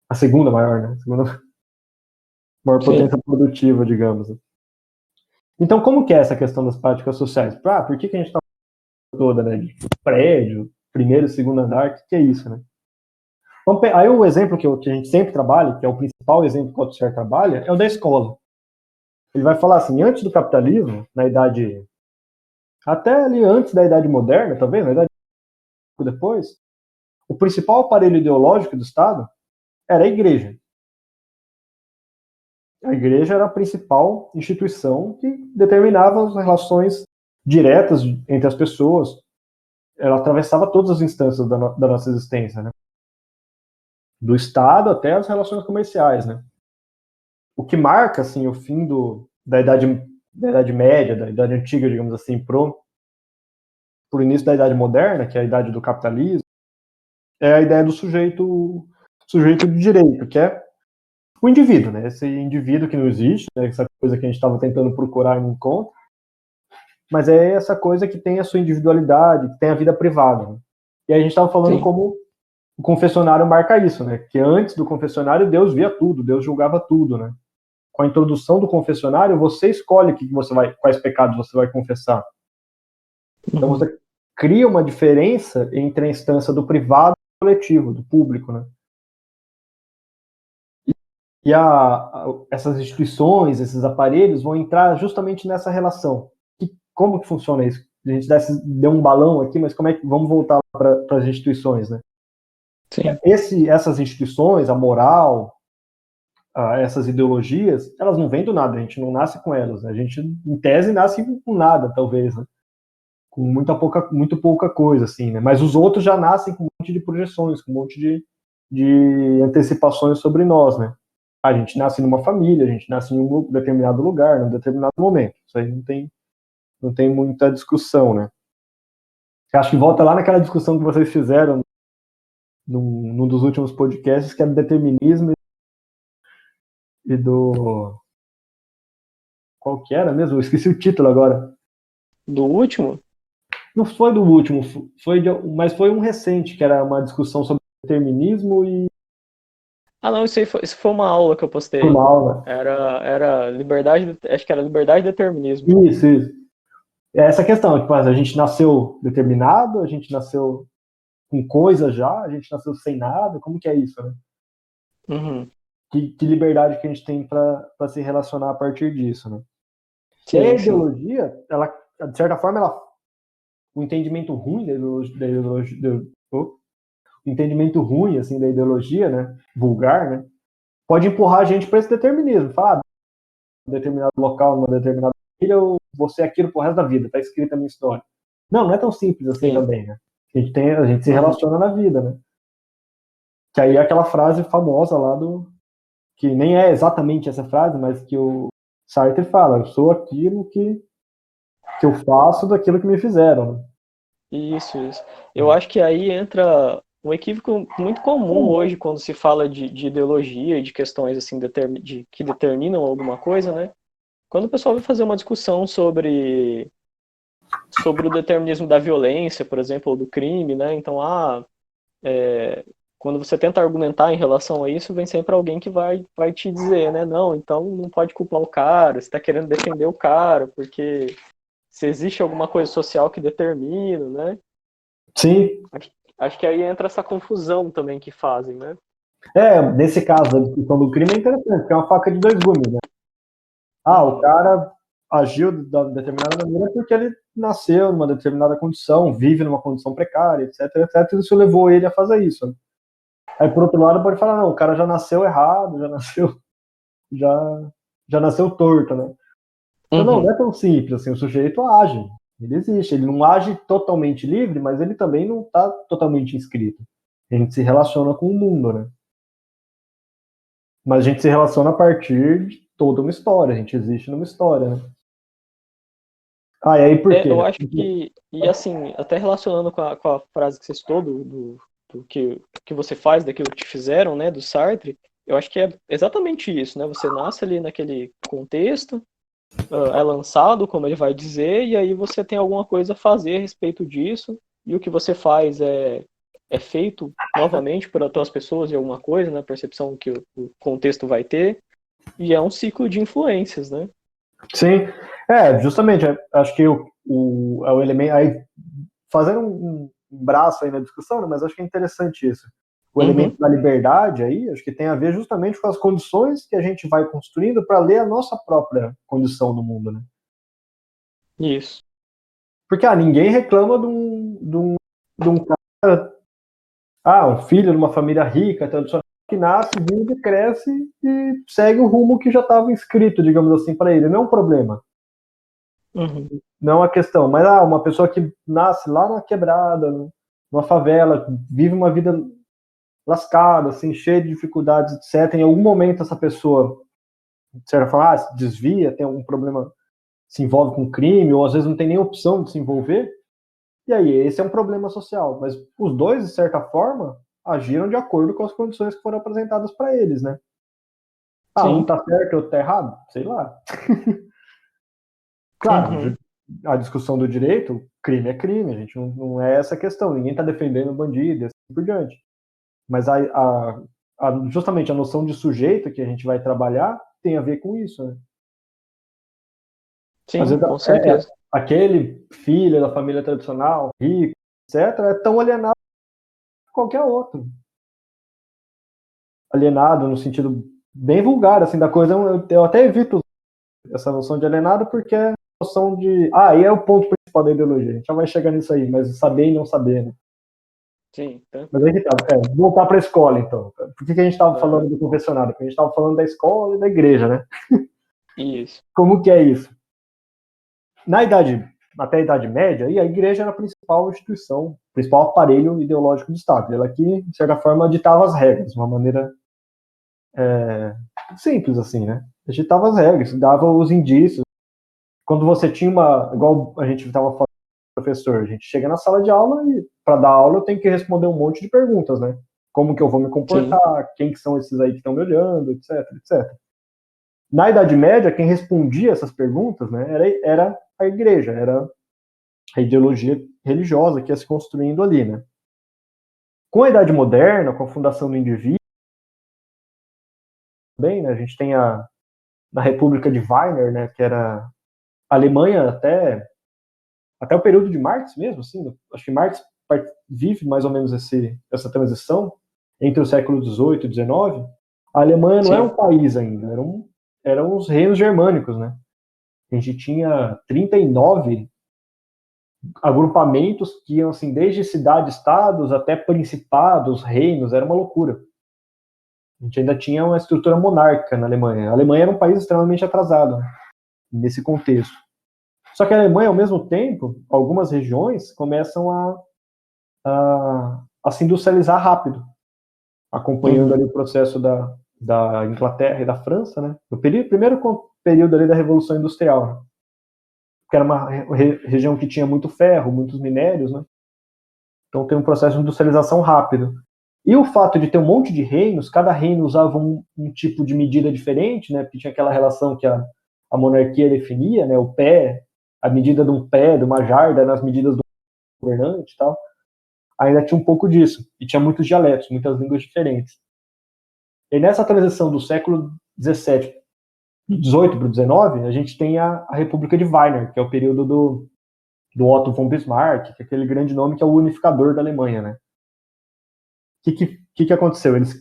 A segunda maior, né? A segunda maior Sim. potência produtiva, digamos. Então, como que é essa questão das práticas sociais? Por que a gente está toda, né? De prédio, primeiro e segundo andar, o que é isso, né? Aí o exemplo que a gente sempre trabalha, que é o principal exemplo que o Althusser trabalha, é o da escola. Ele vai falar assim, antes do capitalismo, na idade, até ali antes da idade moderna, tá vendo? Na idade depois, o principal aparelho ideológico do Estado era a igreja. A igreja era a principal instituição que determinava as relações diretas entre as pessoas. Ela atravessava todas as instâncias da nossa existência, né? Do Estado até as relações comerciais, né? O que marca assim o fim da idade da Idade Média, da Idade Antiga, digamos assim, pro início da Idade Moderna, que é a idade do capitalismo, é a ideia do sujeito de direito, que é o indivíduo, né? Esse indivíduo que não existe, né? Essa coisa que a gente estava tentando procurar e não encontra, mas é essa coisa que tem a sua individualidade, que tem a vida privada. Né? E aí a gente estava falando Sim. como o confessionário marca isso, né? Que antes do confessionário Deus via tudo, Deus julgava tudo, né? Com a introdução do confessionário, você escolhe quais pecados você vai confessar. Então Uhum. você cria uma diferença entre a instância do privado e do coletivo, do público, né? E essas instituições, esses aparelhos vão entrar justamente nessa relação. Como que funciona isso? A gente deu um balão aqui, mas vamos voltar para as instituições, né? Sim. Essas instituições, a moral, essas ideologias, elas não vêm do nada, a gente não nasce com elas, né? A gente, em tese, nasce com nada, talvez, né? Com muito pouca coisa, assim, né? Mas os outros já nascem com um monte de projeções, com um monte de antecipações sobre nós, né? A gente nasce numa família, a gente nasce em um determinado lugar, num determinado momento. Isso aí não tem muita discussão, né? Acho que volta lá naquela discussão que vocês fizeram num dos últimos podcasts, que é do determinismo e do... Qual que era mesmo? Eu esqueci o título agora. Do último? Não foi do último, mas foi um recente, que era uma discussão sobre determinismo e Ah, não, isso foi uma aula que eu uma postei. aula. Era liberdade, acho que era liberdade e determinismo. Isso. É essa questão, tipo, a gente nasceu determinado, a gente nasceu com coisa já, a gente nasceu sem nada, como que é isso, né? Uhum. Que liberdade que a gente tem para se relacionar a partir disso, né? E aí a Sim, sim. ideologia, ela, de certa forma, o entendimento ruim o entendimento ruim, assim, da ideologia, né, vulgar, né, pode empurrar a gente para esse determinismo, falar, em determinado local, numa determinada ilha, eu vou ser aquilo pro resto da vida, tá escrita a minha história. Não é tão simples assim Sim. também, né? A gente se Uhum. relaciona na vida, né? Que aí é aquela frase famosa lá que nem é exatamente essa frase, mas que o Sartre fala, eu sou aquilo que eu faço daquilo que me fizeram, né? Isso. Eu acho que aí entra um equívoco muito comum hoje quando se fala de ideologia e de questões assim que determinam alguma coisa, né? Quando o pessoal vai fazer uma discussão sobre o determinismo da violência, por exemplo, ou do crime, né? Então, quando você tenta argumentar em relação a isso, vem sempre alguém que vai te dizer, né? Não, então não pode culpar o cara, você está querendo defender o cara, porque se existe alguma coisa social que determina, né? Sim, Acho que aí entra essa confusão também que fazem, né? nesse caso, a discussão do crime é interessante, porque é uma faca de dois gumes, né? O Uhum. cara agiu de determinada maneira porque ele nasceu numa determinada condição, vive numa condição precária, etc, e isso levou ele a fazer isso, né? Aí, por outro lado, pode falar, não, o cara já nasceu errado, já, já nasceu torto, né? Então, não Uhum. é tão simples, assim, o sujeito age, ele existe, ele não age totalmente livre, mas ele também não está totalmente inscrito. A gente se relaciona com o mundo, né? Mas a gente se relaciona a partir de toda uma história, a gente existe numa história, né? E aí por quê? Eu acho que, e assim, até relacionando com a frase que você citou do que você faz, daquilo que te fizeram, né, do Sartre, eu acho que é exatamente isso, né? Você nasce ali naquele contexto, é lançado, como ele vai dizer, e aí você tem alguma coisa a fazer a respeito disso, e o que você faz é feito novamente por outras pessoas e alguma coisa, na percepção que o contexto vai ter, e é um ciclo de influências, né? Sim, justamente, acho que é o elemento, aí, fazendo um braço aí na discussão, né, mas acho que é interessante isso. O elemento Uhum, da liberdade aí, acho que tem a ver justamente com as condições que a gente vai construindo para ler a nossa própria condição no mundo, né? isso. Porque, ninguém reclama de um cara, um filho de uma família rica, tradicional, que nasce, vive, cresce e segue o rumo que já estava escrito, digamos assim, para ele. Não é um problema. Uhum, Não é uma questão, mas uma pessoa que nasce lá na quebrada, numa favela, vive uma vida lascada, assim, cheia de dificuldades, etc. Em algum momento essa pessoa, de certa forma, se desvia, tem algum problema se envolve com crime, ou às vezes não tem nem opção de se envolver. E aí, esse é um problema social. Mas os dois, de certa forma, agiram de acordo com as condições que foram apresentadas para eles, né? Ah, um Sim. tá certo e outro tá errado? Sei lá. Claro, Uhum. a discussão do direito, crime é crime, a gente não é essa questão. Ninguém tá defendendo o bandido e assim por diante. Mas justamente a noção de sujeito que a gente vai trabalhar tem a ver com isso, né? Às Sim, vezes, com certeza. aquele filho da família tradicional, rico, etc., é tão alienado quanto qualquer outro. Alienado no sentido bem vulgar, assim, da coisa. Eu até evito essa noção de alienado porque é a noção de... Ah, aí é o ponto principal da ideologia. A gente já vai chegar nisso aí, mas saber e não saber, né? Sim, Mas aí tranquilo. que tá. Voltar para a escola, então. Por que a gente estava Aham. falando do confessionário? Porque a gente estava falando da escola e da igreja, né? Isso. Como que é isso? Na idade, até a Idade Média, e a igreja era a principal instituição, o principal aparelho ideológico do Estado. Ela que, de certa forma, ditava as regras, de uma maneira simples, assim, né? Ditava as regras, dava os indícios. Quando você tinha igual a gente estava falando, professor, a gente chega na sala de aula e, para dar aula, eu tenho que responder um monte de perguntas, né? Como que eu vou me Sim. comportar, quem que são esses aí que estão me olhando, etc, etc. Na Idade Média, quem respondia essas perguntas, né, era a igreja, era a ideologia religiosa que ia se construindo ali, né? Com a Idade Moderna, com a fundação do indivíduo, bem, né, a gente tem na República de Weimar, né, que era a Alemanha até o período de Marx mesmo, assim, acho que Marx vive mais ou menos essa transição entre o século XVIII e XIX. A Alemanha não era Sim. um país ainda, eram os reinos germânicos, né? A gente tinha 39 agrupamentos que iam assim desde cidade-estados até principados, reinos, era uma loucura. A gente ainda tinha uma estrutura monárquica na Alemanha. A Alemanha era um país extremamente atrasado, né, nesse contexto. Só que a Alemanha, ao mesmo tempo, algumas regiões começam a se industrializar rápido, acompanhando Uhum. ali o processo da Inglaterra e da França, né? No primeiro período ali da Revolução Industrial, né? Que era uma região que tinha muito ferro, muitos minérios, né? Então tem um processo de industrialização rápido. E o fato de ter um monte de reinos, cada reino usava um tipo de medida diferente, né? Porque tinha aquela relação que a monarquia definia, né? O pé, a medida de um pé, de uma jarda, nas medidas do governante e tal. Ainda tinha um pouco disso. E tinha muitos dialetos, muitas línguas diferentes. E nessa transição do século XVII, do XVIII para o XIX, a gente tem a República de Weimar, que é o período do Otto von Bismarck, que é aquele grande nome que é o unificador da Alemanha, né? Que aconteceu? Eles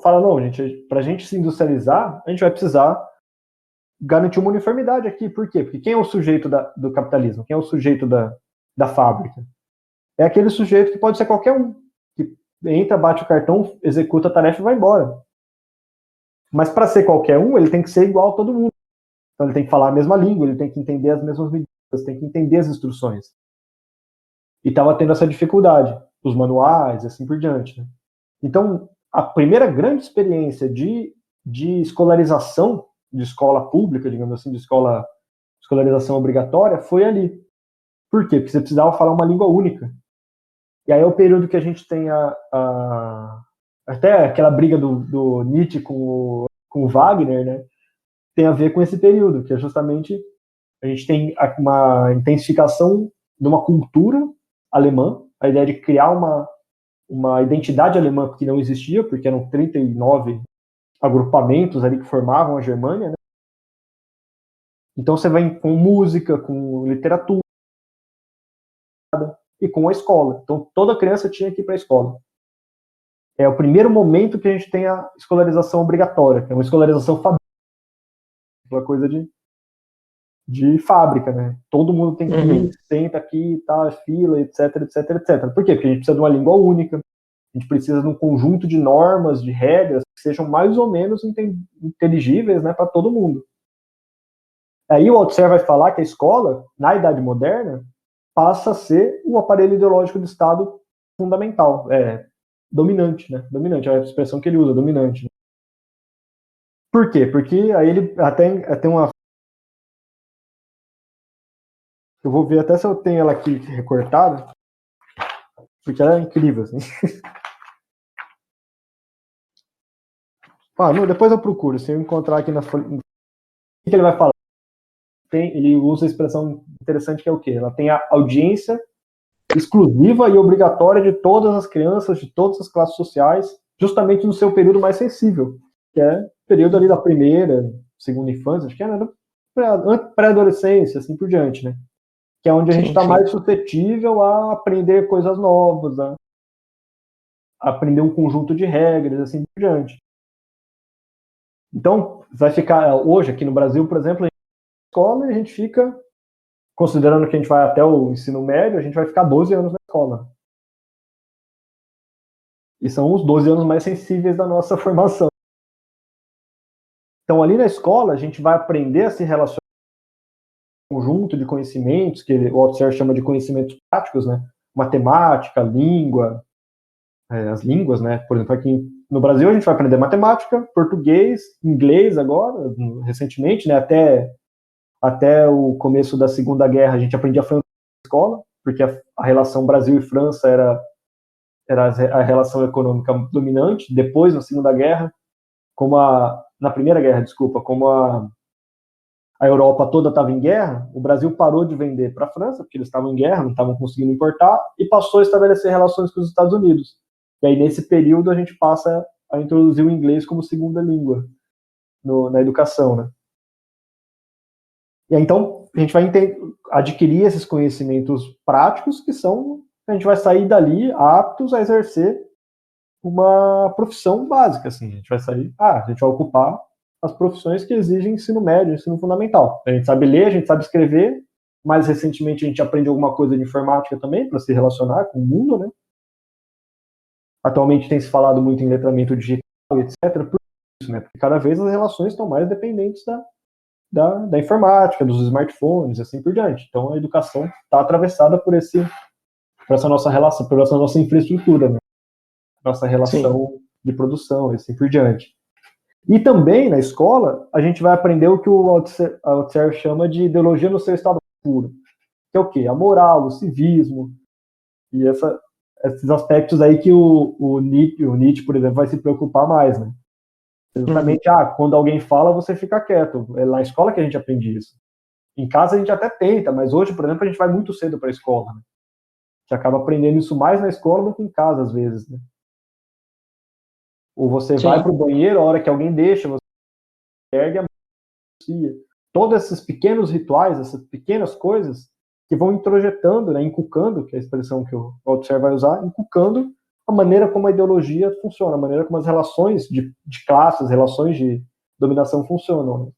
falam, não, gente, para a gente se industrializar, a gente vai precisar garantir uma uniformidade aqui. Por quê? Porque quem é o sujeito do capitalismo? Quem é o sujeito da fábrica? É aquele sujeito que pode ser qualquer um, que entra, bate o cartão, executa a tarefa e vai embora. Mas para ser qualquer um, ele tem que ser igual a todo mundo. Então ele tem que falar a mesma língua, ele tem que entender as mesmas medidas, tem que entender as instruções. E estava tendo essa dificuldade, os manuais, assim por diante. Né? Então, a primeira grande experiência de escolarização, de escola pública, digamos assim, de escolarização obrigatória, foi ali. Por quê? Porque você precisava falar uma língua única. E aí é o período que a gente tem até aquela briga do Nietzsche com o Wagner, né? Tem a ver com esse período, que é justamente a gente tem uma intensificação de uma cultura alemã, a ideia de criar uma identidade alemã que não existia, porque eram 39 agrupamentos ali que formavam a Germânia, né? Então você vai com música, com literatura e com a escola. Então toda criança tinha que ir para a escola. É o primeiro momento que a gente tem a escolarização obrigatória, que é uma escolarização fábrica, uma coisa de fábrica, né? Todo mundo tem que ir, Uhum. senta aqui, tá, fila, etc, etc, etc. Por quê? Porque a gente precisa de uma língua única, a gente precisa de um conjunto de normas, de regras que sejam mais ou menos inteligíveis, né, para todo mundo. Aí o Althusser vai falar que a escola, na Idade Moderna, passa a ser o aparelho ideológico do Estado fundamental, dominante, né? Dominante, é a expressão que ele usa, dominante. Por quê? Porque aí ele até tem uma Eu vou ver até se eu tenho ela aqui recortada, porque ela é incrível, assim. Não, depois eu procuro, se eu encontrar aqui na folha. O que ele vai falar? Ele usa a expressão interessante que é o quê? Ela tem a audiência exclusiva e obrigatória de todas as crianças, de todas as classes sociais, justamente no seu período mais sensível, que é o período ali da primeira, segunda infância, acho que é, né? Pré-adolescência, assim por diante, né? Que é onde a gente está mais suscetível a aprender coisas novas, a aprender um conjunto de regras, assim por diante. Então, vai ficar, hoje aqui no Brasil, por exemplo, na escola, a gente fica, considerando que a gente vai até o ensino médio, a gente vai ficar 12 anos na escola. E são os 12 anos mais sensíveis da nossa formação. Então, ali na escola, a gente vai aprender a se relacionar com um conjunto de conhecimentos, que o Althusser chama de conhecimentos práticos, né? Matemática, língua, as línguas, né? Por exemplo, aqui no Brasil, a gente vai aprender matemática, português, inglês agora, recentemente, né? Até o começo da Segunda Guerra, a gente aprendia francês na escola, porque a relação Brasil e França era a relação econômica dominante. Depois, na Segunda Guerra, na Primeira Guerra, desculpa, como a Europa toda estava em guerra, o Brasil parou de vender para a França, porque eles estavam em guerra, não estavam conseguindo importar, e passou a estabelecer relações com os Estados Unidos. E aí, nesse período, a gente passa a introduzir o inglês como segunda língua na educação, né? E aí, então, a gente vai adquirir esses conhecimentos práticos a gente vai sair dali aptos a exercer uma profissão básica, assim. A gente vai sair, a gente vai ocupar as profissões que exigem ensino médio, ensino fundamental. A gente sabe ler, a gente sabe escrever, mais recentemente a gente aprende alguma coisa de informática também, para se relacionar com o mundo, né? Atualmente tem se falado muito em letramento digital, etc., por isso, né? Porque cada vez as relações estão mais dependentes da informática, dos smartphones, assim por diante. Então a educação está atravessada por essa nossa relação, por essa nossa infraestrutura, né? Nossa relação de produção, assim por diante. E também, na escola, a gente vai aprender o que o Althusser chama de ideologia no seu estado puro, que é o quê? A moral, o civismo, e esses aspectos aí que o Nietzsche, por exemplo, vai se preocupar mais, né? Exatamente, quando alguém fala, você fica quieto. É na escola que a gente aprende isso. Em casa a gente até tenta, mas hoje, por exemplo, a gente vai muito cedo para a escola, né? A gente acaba aprendendo isso mais na escola do que em casa, às vezes, né? Ou você vai para o banheiro, a hora que alguém deixa, você ergue a mão. Todos esses pequenos rituais, essas pequenas coisas que vão introjetando, né, inculcando, que é a expressão que o Althusser vai usar, inculcando a maneira como a ideologia funciona, a maneira como as relações de classes, relações de dominação funcionam. Né?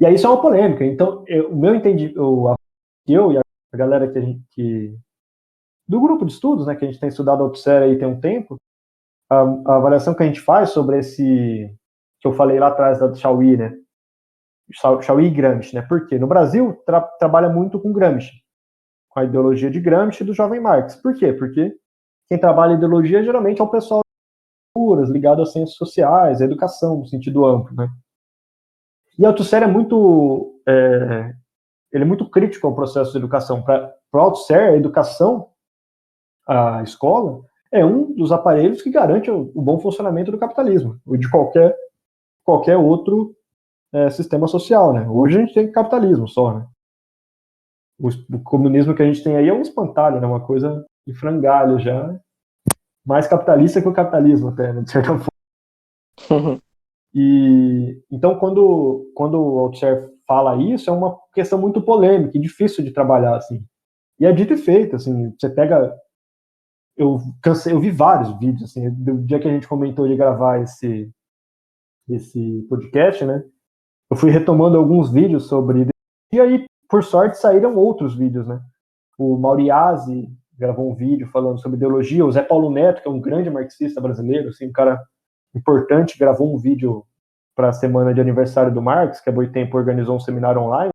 E aí isso é uma polêmica. Então, o meu entendimento, eu e a galera do grupo de estudos, né, que a gente tem estudado Althusser aí tem um tempo, a avaliação que a gente faz sobre esse que eu falei lá atrás da Chauí, né? Chauí e Gramsci, né? Porque no Brasil trabalha muito com Gramsci, com a ideologia de Gramsci e do jovem Marx. Por quê? Porque quem trabalha ideologia geralmente é o pessoal ligado às ciências sociais, à educação, no sentido amplo, né? E Althusser ele é muito crítico ao processo de educação. Para Althusser, a educação, a escola, é um dos aparelhos que garante o bom funcionamento do capitalismo, ou de qualquer outro sistema social, né? Hoje a gente tem capitalismo só, né? O comunismo que a gente tem aí é um espantalho, né? Uma coisa de frangalho já, mais capitalista que o capitalismo até, né? De certa forma. E então quando o Althusser fala isso, é uma questão muito polêmica e difícil de trabalhar, assim. E é dito e feito, assim, você pega... Eu vi vários vídeos, assim, do dia que a gente comentou de gravar esse podcast, né? Eu fui retomando alguns vídeos sobre... E aí, por sorte, saíram outros vídeos, né? O Mauriazzi gravou um vídeo falando sobre ideologia, o Zé Paulo Neto, que é um grande marxista brasileiro, assim, um cara importante, gravou um vídeo para a semana de aniversário do Marx, que a Boitempo organizou um seminário online.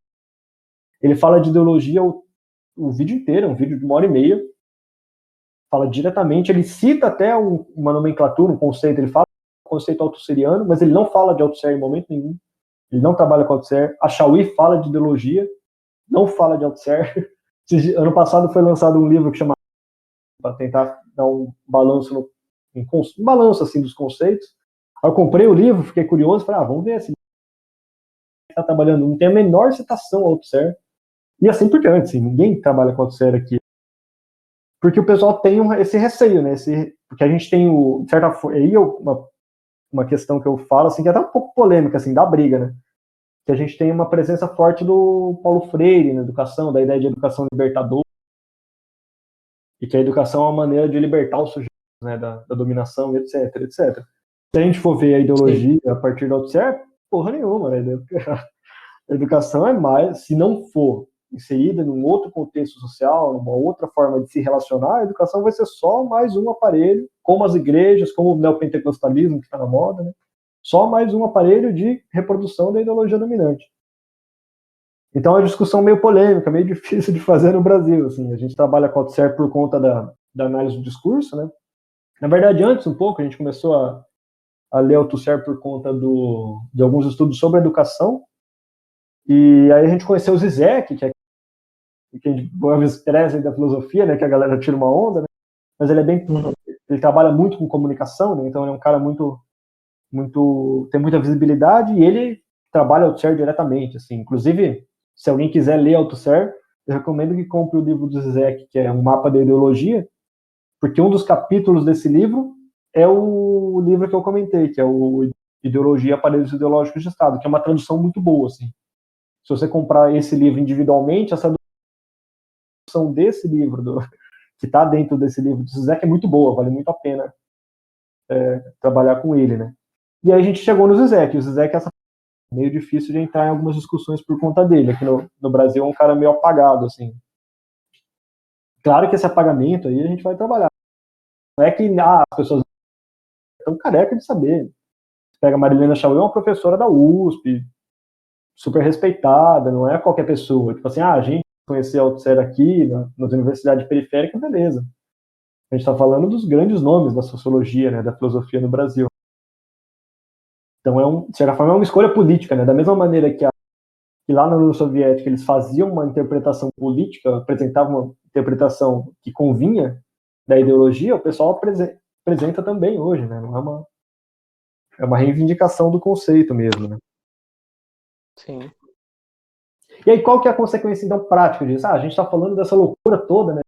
Ele fala de ideologia o vídeo inteiro, um vídeo de 1h30, fala diretamente, ele cita até uma nomenclatura, um conceito, ele fala do conceito althusseriano, mas ele não fala de Althusser em momento nenhum, ele não trabalha com Althusser. A Chauí fala de ideologia, não fala de OutSer. Ano passado foi lançado um livro que chama para tentar dar um balanço, um balanço assim dos conceitos. Aí eu comprei o livro, fiquei curioso, falei, vamos ver se está trabalhando. Não tem a menor citação ao OutSer. E assim por diante, assim, ninguém trabalha com OutSer aqui. Porque o pessoal tem esse receio, né? Porque a gente tem de certa forma, aí uma questão que eu falo, assim, que é até um pouco polêmica, assim, da briga, né? Que a gente tem uma presença forte do Paulo Freire na educação, da ideia de educação libertadora, e que a educação é uma maneira de libertar os sujeitos, né, da dominação, etc, etc. Se a gente for ver a ideologia a partir do OutSer, porra nenhuma, né? A educação é mais, se não for inserida num outro contexto social, numa outra forma de se relacionar, a educação vai ser só mais um aparelho, como as igrejas, como o neopentecostalismo que está na moda, né? Só mais um aparelho de reprodução da ideologia dominante. Então é uma discussão meio polêmica, meio difícil de fazer no Brasil. Assim. A gente trabalha com o OutSer por conta da análise do discurso, né? Na verdade, antes um pouco, a gente começou a ler o OutSer por conta de alguns estudos sobre a educação, e aí a gente conheceu o Zizek, que a gente estresse da filosofia, né, que a galera tira uma onda, né? Mas ele é bem, ele trabalha muito com comunicação, né? Então ele é um cara tem muita visibilidade e ele trabalha OutSer diretamente, assim. Inclusive, se alguém quiser ler OutSer, eu recomendo que compre o livro do Zizek, que é um mapa da ideologia, porque um dos capítulos desse livro é o livro que eu comentei, que é o Ideologia, Aparelhos Ideológicos de Estado, que é uma tradução muito boa, assim. Se você comprar esse livro individualmente, essa tradução desse livro, que está dentro desse livro do Zizek, é muito boa, vale muito a pena trabalhar com ele, né? E aí a gente chegou no Zizek. O Zizek é meio difícil de entrar em algumas discussões por conta dele. Aqui no Brasil é um cara meio apagado, assim. Claro que esse apagamento aí a gente vai trabalhar. Não é que as pessoas estão carecas de saber. Você pega a Marilena Chauí, é uma professora da USP, super respeitada, não é qualquer pessoa. Tipo assim, a gente conhecer a OutSer aqui, nas universidades periféricas, beleza. A gente está falando dos grandes nomes da sociologia, né, da filosofia no Brasil. Então, de certa forma, é uma escolha política, né? Da mesma maneira que lá na União Soviética eles faziam uma interpretação política, apresentavam uma interpretação que convinha da ideologia, o pessoal apresenta também hoje, né? Não é uma reivindicação do conceito mesmo, né? Sim. E aí, qual que é a consequência, então, prática disso? A gente está falando dessa loucura toda, né?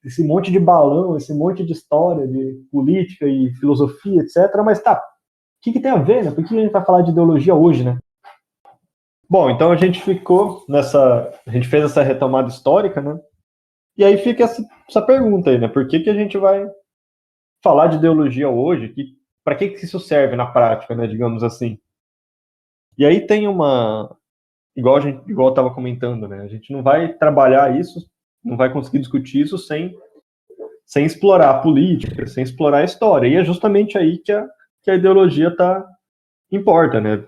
Esse monte de balão, esse monte de história, de política e filosofia, etc. Mas o que tem a ver, né? Por que a gente vai falar de ideologia hoje, né? Bom, então a gente a gente fez essa retomada histórica, né? E aí fica essa pergunta aí, né? Por que a gente vai falar de ideologia hoje? Para que isso serve na prática, né? Digamos assim. E aí tem igual eu estava comentando, né? A gente não vai trabalhar isso, não vai conseguir discutir isso sem explorar a política, sem explorar a história. E é justamente aí que a ideologia importa, né?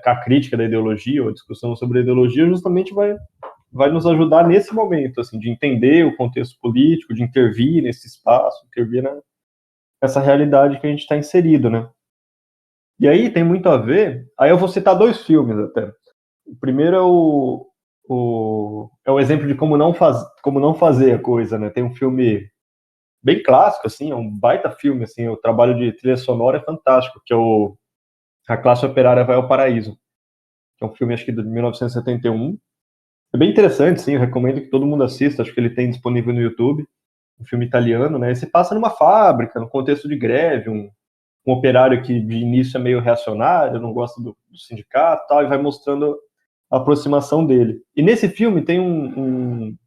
A crítica da ideologia, ou a discussão sobre a ideologia, justamente vai nos ajudar nesse momento, assim, de entender o contexto político, de intervir nesse espaço, intervir nessa realidade que a gente está inserido, né? E aí tem muito a ver. Aí eu vou citar dois filmes até. O primeiro é o exemplo de como não fazer a coisa, né? Tem um filme bem clássico, assim, é um baita filme, assim, o trabalho de trilha sonora é fantástico, que é A Classe Operária Vai ao Paraíso, que é um filme, acho que de 1971. É bem interessante, sim, eu recomendo que todo mundo assista, acho que ele tem disponível no YouTube, um filme italiano, né? E se passa numa fábrica, no contexto de greve, um operário que de início é meio reacionário, não gosta do sindicato e tal, e vai mostrando a aproximação dele. E nesse filme tem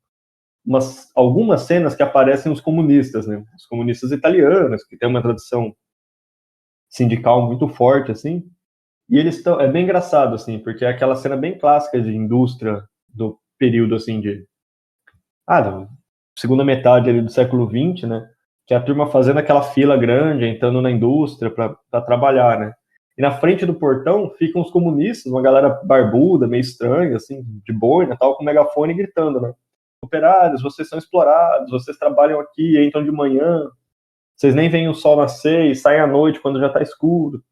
algumas cenas que aparecem os comunistas, né? Os comunistas italianos, que tem uma tradição sindical muito forte, assim, e eles estão, é bem engraçado, assim, porque é aquela cena bem clássica de indústria do período, assim, da segunda metade ali do século XX, né? Que é a turma fazendo aquela fila grande, entrando na indústria para trabalhar, né? E na frente do portão ficam os comunistas, uma galera barbuda, meio estranha, assim, de boina, tal, com megafone gritando, né? Operários, vocês são explorados, vocês trabalham aqui, entram de manhã, vocês nem veem o sol nascer e saem à noite quando já está escuro.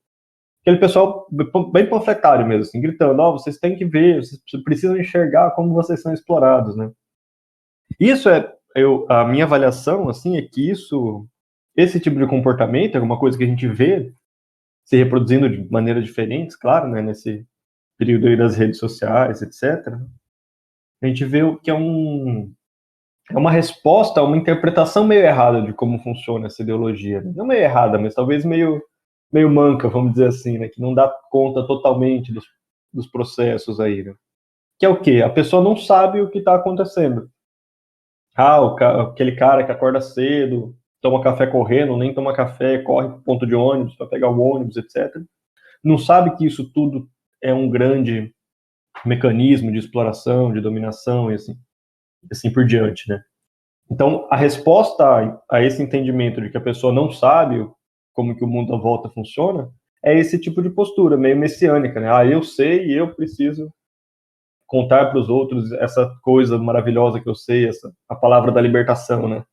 aquele pessoal bem panfletário mesmo, assim, gritando, vocês têm que ver, vocês precisam enxergar como vocês são explorados, né? Isso a minha avaliação, assim, é que esse tipo de comportamento é uma coisa que a gente vê se reproduzindo de maneiras diferentes, claro, né, nesse período aí das redes sociais, etc. A gente vê que é uma resposta a uma interpretação meio errada de como funciona essa ideologia. Não meio errada, mas talvez meio manca, vamos dizer assim, né, que não dá conta totalmente dos processos aí, né? Que é o quê? A pessoa não sabe o que está acontecendo. Aquele cara que acorda cedo, toma café correndo, nem toma café, corre para o ponto de ônibus para pegar o ônibus, etc. Não sabe que isso tudo é um grande mecanismo de exploração, de dominação e assim por diante, né? Então, a resposta a esse entendimento de que a pessoa não sabe como que o mundo à volta funciona é esse tipo de postura, meio messiânica, né? Eu sei e eu preciso contar para os outros essa coisa maravilhosa que eu sei, a palavra da libertação, né?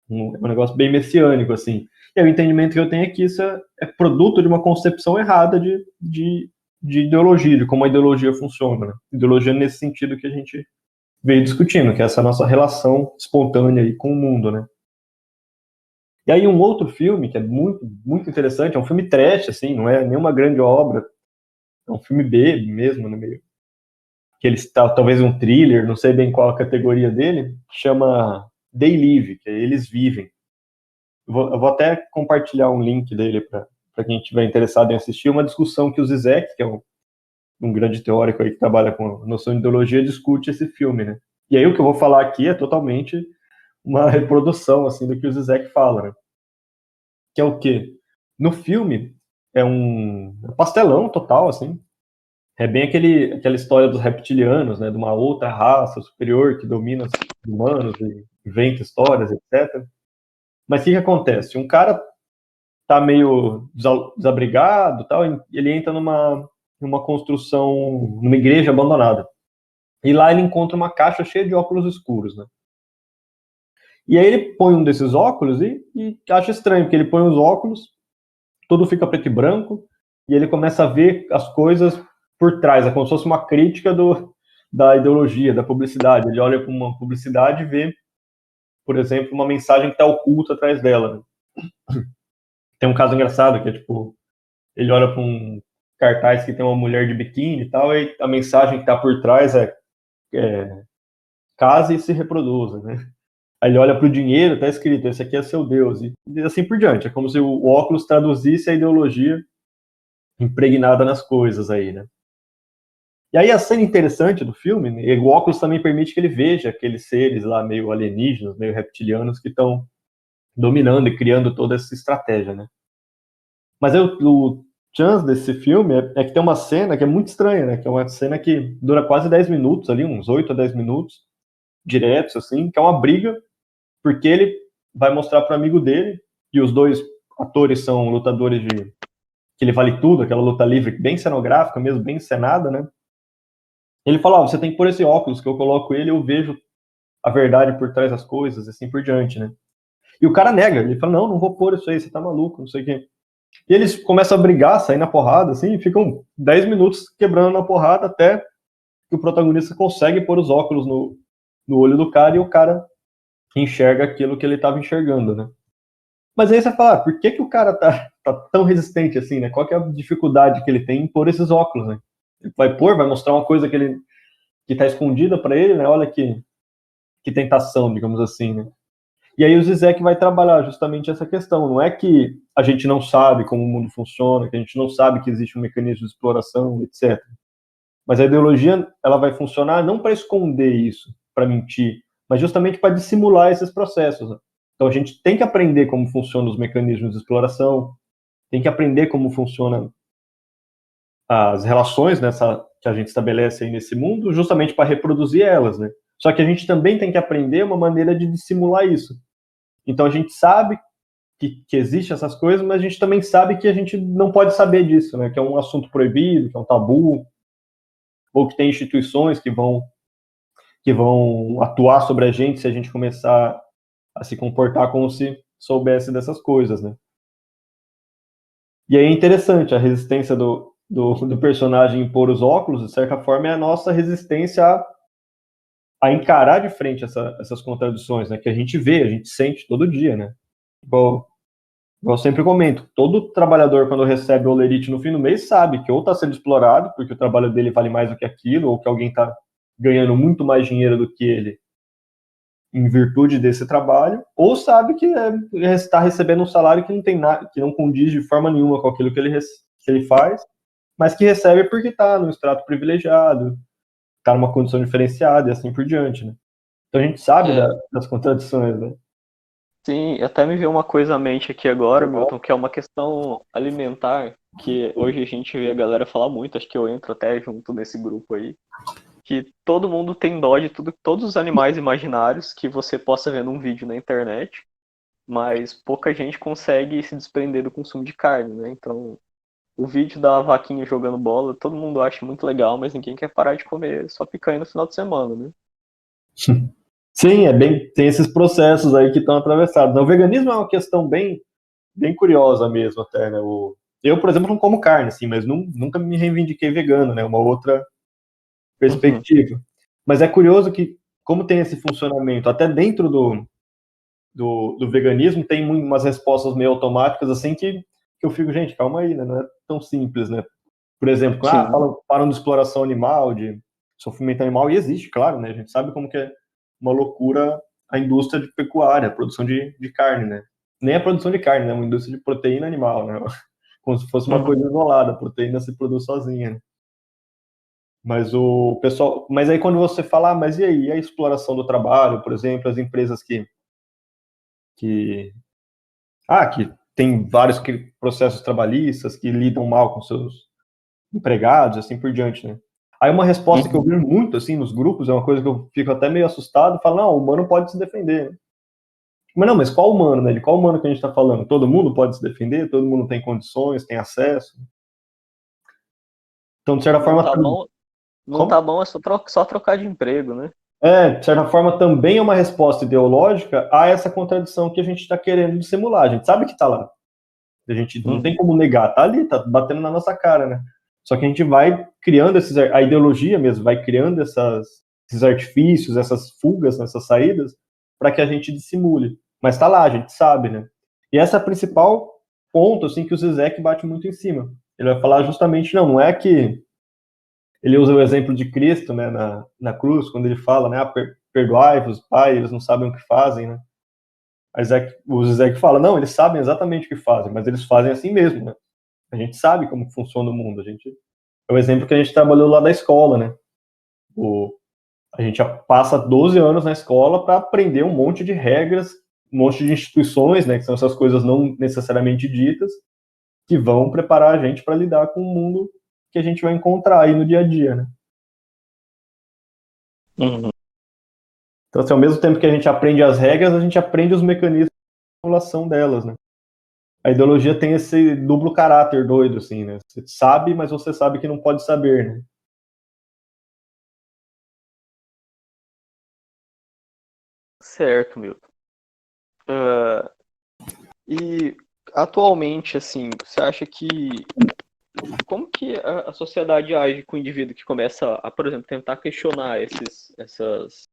É um negócio bem messiânico, assim. E o entendimento que eu tenho é que isso é produto de uma concepção errada de ideologia, de como a ideologia funciona, né? Ideologia nesse sentido que a gente veio discutindo, que é essa nossa relação espontânea aí com o mundo, né? E aí um outro filme que é muito, muito interessante, é um filme trash, assim, não é nenhuma grande obra, é um filme B mesmo, né, meio que ele está talvez um thriller, não sei bem qual a categoria dele, chama They Live, que é Eles Vivem. Eu vou até compartilhar um link dele para quem estiver interessado em assistir, uma discussão que o Zizek, que é um grande teórico aí que trabalha com a noção de ideologia, discute esse filme, né? E aí o que eu vou falar aqui é totalmente uma reprodução, assim, do que o Zizek fala, né? Que é o quê? No filme, é um pastelão total, assim. É bem aquela história dos reptilianos, né? De uma outra raça superior que domina os humanos e inventa histórias, etc. Mas o que acontece? Um cara tá meio desabrigado, tal, e ele entra numa construção, numa igreja abandonada. E lá ele encontra uma caixa cheia de óculos escuros, né? E aí ele põe um desses óculos e acha estranho, porque ele põe os óculos, tudo fica preto e branco, e ele começa a ver as coisas por trás, é como se fosse uma crítica da ideologia, da publicidade. Ele olha para uma publicidade e vê, por exemplo, uma mensagem que está oculta atrás dela, né? Tem um caso engraçado que é tipo, ele olha para um cartaz que tem uma mulher de biquíni e tal, e a mensagem que está por trás é case e se reproduza, né? Aí ele olha para o dinheiro, está escrito, esse aqui é seu Deus, e assim por diante. É como se o óculos traduzisse a ideologia impregnada nas coisas aí, né? E aí a cena interessante do filme, né, o óculos também permite que ele veja aqueles seres lá meio alienígenas, meio reptilianos que estão dominando e criando toda essa estratégia, né? Mas aí o chance desse filme é que tem uma cena que é muito estranha, né? Que é uma cena que dura quase 10 minutos ali, uns 8 a 10 minutos, diretos, assim, que é uma briga, porque ele vai mostrar para o amigo dele, e os dois atores são lutadores de que ele vale tudo, aquela luta livre bem cenográfica mesmo, bem encenada, né? Ele fala, você tem que pôr esse óculos, que eu coloco ele, eu vejo a verdade por trás das coisas, assim por diante, né? E o cara nega, ele fala, não vou pôr isso aí, você tá maluco, não sei o quê. E eles começam a brigar, sair na porrada, assim, e ficam 10 minutos quebrando na porrada até que o protagonista consegue pôr os óculos no olho do cara e o cara enxerga aquilo que ele estava enxergando, né? Mas aí você fala, por que o cara tá tão resistente assim, né? Qual que é a dificuldade que ele tem em pôr esses óculos, né? Ele vai mostrar uma coisa que tá escondida para ele, né? Olha que tentação, digamos assim, né? E aí o Zizek vai trabalhar justamente essa questão. Não é que a gente não sabe como o mundo funciona, que a gente não sabe que existe um mecanismo de exploração, etc. Mas a ideologia ela vai funcionar não para esconder isso, para mentir, mas justamente para dissimular esses processos, né? Então a gente tem que aprender como funcionam os mecanismos de exploração, tem que aprender como funcionam as relações que a gente estabelece aí nesse mundo, justamente para reproduzir elas, né? Só que a gente também tem que aprender uma maneira de dissimular isso. Então a gente sabe que existe essas coisas, mas a gente também sabe que a gente não pode saber disso, né? Que é um assunto proibido, que é um tabu, ou que tem instituições que vão atuar sobre a gente se a gente começar a se comportar como se soubesse dessas coisas, né? E aí é interessante, a resistência do personagem em pôr os óculos, de certa forma, é a nossa resistência a encarar de frente essas contradições, né? Que a gente vê, a gente sente todo dia, né? Igual eu sempre comento, todo trabalhador, quando recebe o olerite no fim do mês, sabe que ou está sendo explorado, porque o trabalho dele vale mais do que aquilo, ou que alguém está ganhando muito mais dinheiro do que ele em virtude desse trabalho, ou sabe que está recebendo um salário que não tem nada, que não condiz de forma nenhuma com aquilo que ele faz, mas que recebe porque está num extrato privilegiado, está numa condição diferenciada e assim por diante, né? Então a gente sabe das contradições, né? Sim, até me veio uma coisa à mente aqui agora, Milton, que é uma questão alimentar, que hoje a gente vê a galera falar muito, acho que eu entro até junto nesse grupo aí, que todo mundo tem dó de todos os animais imaginários que você possa ver num vídeo na internet, mas pouca gente consegue se desprender do consumo de carne, né? Então, o vídeo da vaquinha jogando bola, todo mundo acha muito legal, mas ninguém quer parar de comer só picanha no final de semana, né? Sim, tem esses processos aí que estão atravessados. O veganismo é uma questão bem curiosa mesmo até, né? Eu, por exemplo, não como carne, assim, mas nunca me reivindiquei vegano, né? Uma outra Uhum. perspectiva. Mas é curioso que, como tem esse funcionamento, até dentro do veganismo, tem umas respostas meio automáticas, assim, que eu fico, gente, calma aí, né? Não é tão simples, né? Por exemplo, Sim. falam de exploração animal, de sofrimento animal, e existe, claro, né? A gente sabe como que é uma loucura a indústria de pecuária, a produção de carne, né? Nem a produção de carne, né? Uma indústria de proteína animal, né? Como se fosse uma Uhum. coisa isolada, a proteína se produz sozinha, né? Mas o pessoal, mas aí quando você fala, mas e aí, e a exploração do trabalho, por exemplo, as empresas que que tem vários processos trabalhistas que lidam mal com seus empregados, assim por diante, né? Aí uma resposta que eu Uhum. vi muito, assim, nos grupos, é uma coisa que eu fico até meio assustado, fala, não, o humano pode se defender, né? Mas não, mas qual humano, né? De qual humano que a gente está falando? Todo mundo pode se defender? Todo mundo tem condições, tem acesso? Então, de certa Não forma, tá bom, não tá como? bom, é só trocar de emprego, né? De certa forma, também é uma resposta ideológica a essa contradição que a gente está querendo dissimular. A gente sabe que está lá. A gente não tem Uhum. como negar, tá ali, tá batendo na nossa cara, né? Só que a gente vai criando a ideologia mesmo, vai criando esses artifícios, essas fugas, essas saídas, para que a gente dissimule. Mas tá lá, a gente sabe, né? E essa é a principal ponto, assim, que o Zizek bate muito em cima. Ele vai falar justamente, não é que ele usa o exemplo de Cristo, né, na cruz, quando ele fala, né, perdoai-vos, Pai, eles não sabem o que fazem, né? O Zizek fala, não, eles sabem exatamente o que fazem, mas eles fazem assim mesmo, né? A gente sabe como funciona o mundo. É o exemplo que a gente trabalhou lá da escola, né? A gente passa 12 anos na escola para aprender um monte de regras, um monte de instituições, né? Que são essas coisas não necessariamente ditas, que vão preparar a gente para lidar com o mundo que a gente vai encontrar aí no dia a dia, né? Uhum. Então, assim, ao mesmo tempo que a gente aprende as regras, a gente aprende os mecanismos de simulação delas, né? A ideologia tem esse duplo caráter doido, assim, né? Você sabe, mas você sabe que não pode saber, né? Certo, Milton. Ah, e atualmente, assim, você acha que como que a sociedade age com o indivíduo que começa a, por exemplo, tentar questionar essas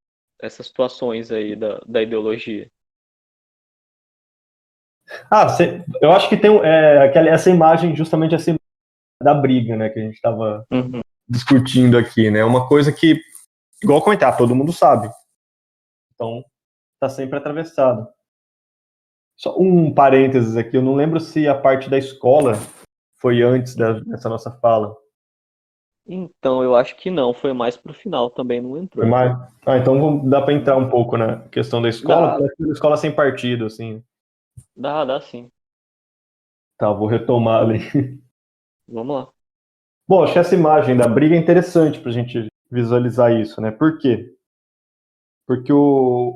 situações aí da ideologia? Eu acho que tem essa imagem, justamente essa imagem da briga, né, que a gente estava Uhum. discutindo aqui, né? Uma coisa que, igual comentar, todo mundo sabe. Então, está sempre atravessado. Só um parênteses aqui, eu não lembro se a parte da escola foi antes dessa nossa fala. Então, eu acho que não, foi mais pro final, também não Foi entrou. mais? Então dá para entrar um pouco na questão da escola, Dá, porque é uma escola sem partido, assim. dá sim. Tá, vou retomar ali. Vamos lá. Bom, acho que essa imagem da briga é interessante para a gente visualizar isso, né? Por quê? Porque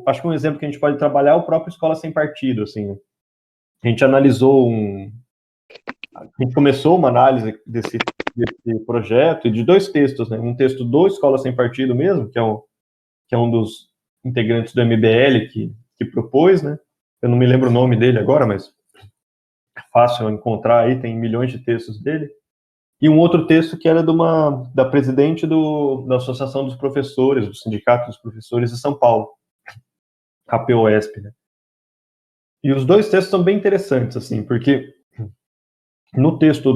acho que um exemplo que a gente pode trabalhar é o próprio Escola Sem Partido, assim, né? A gente analisou a gente começou uma análise desse projeto e de dois textos, né? Um texto do Escola Sem Partido mesmo, que é um dos integrantes do MBL que propôs, né? Eu não me lembro o nome dele agora, mas fácil encontrar aí, tem milhões de textos dele. E um outro texto que era da presidente da Associação dos Professores, do Sindicato dos Professores de São Paulo, a POSP, né? E os dois textos são bem interessantes, assim, porque no texto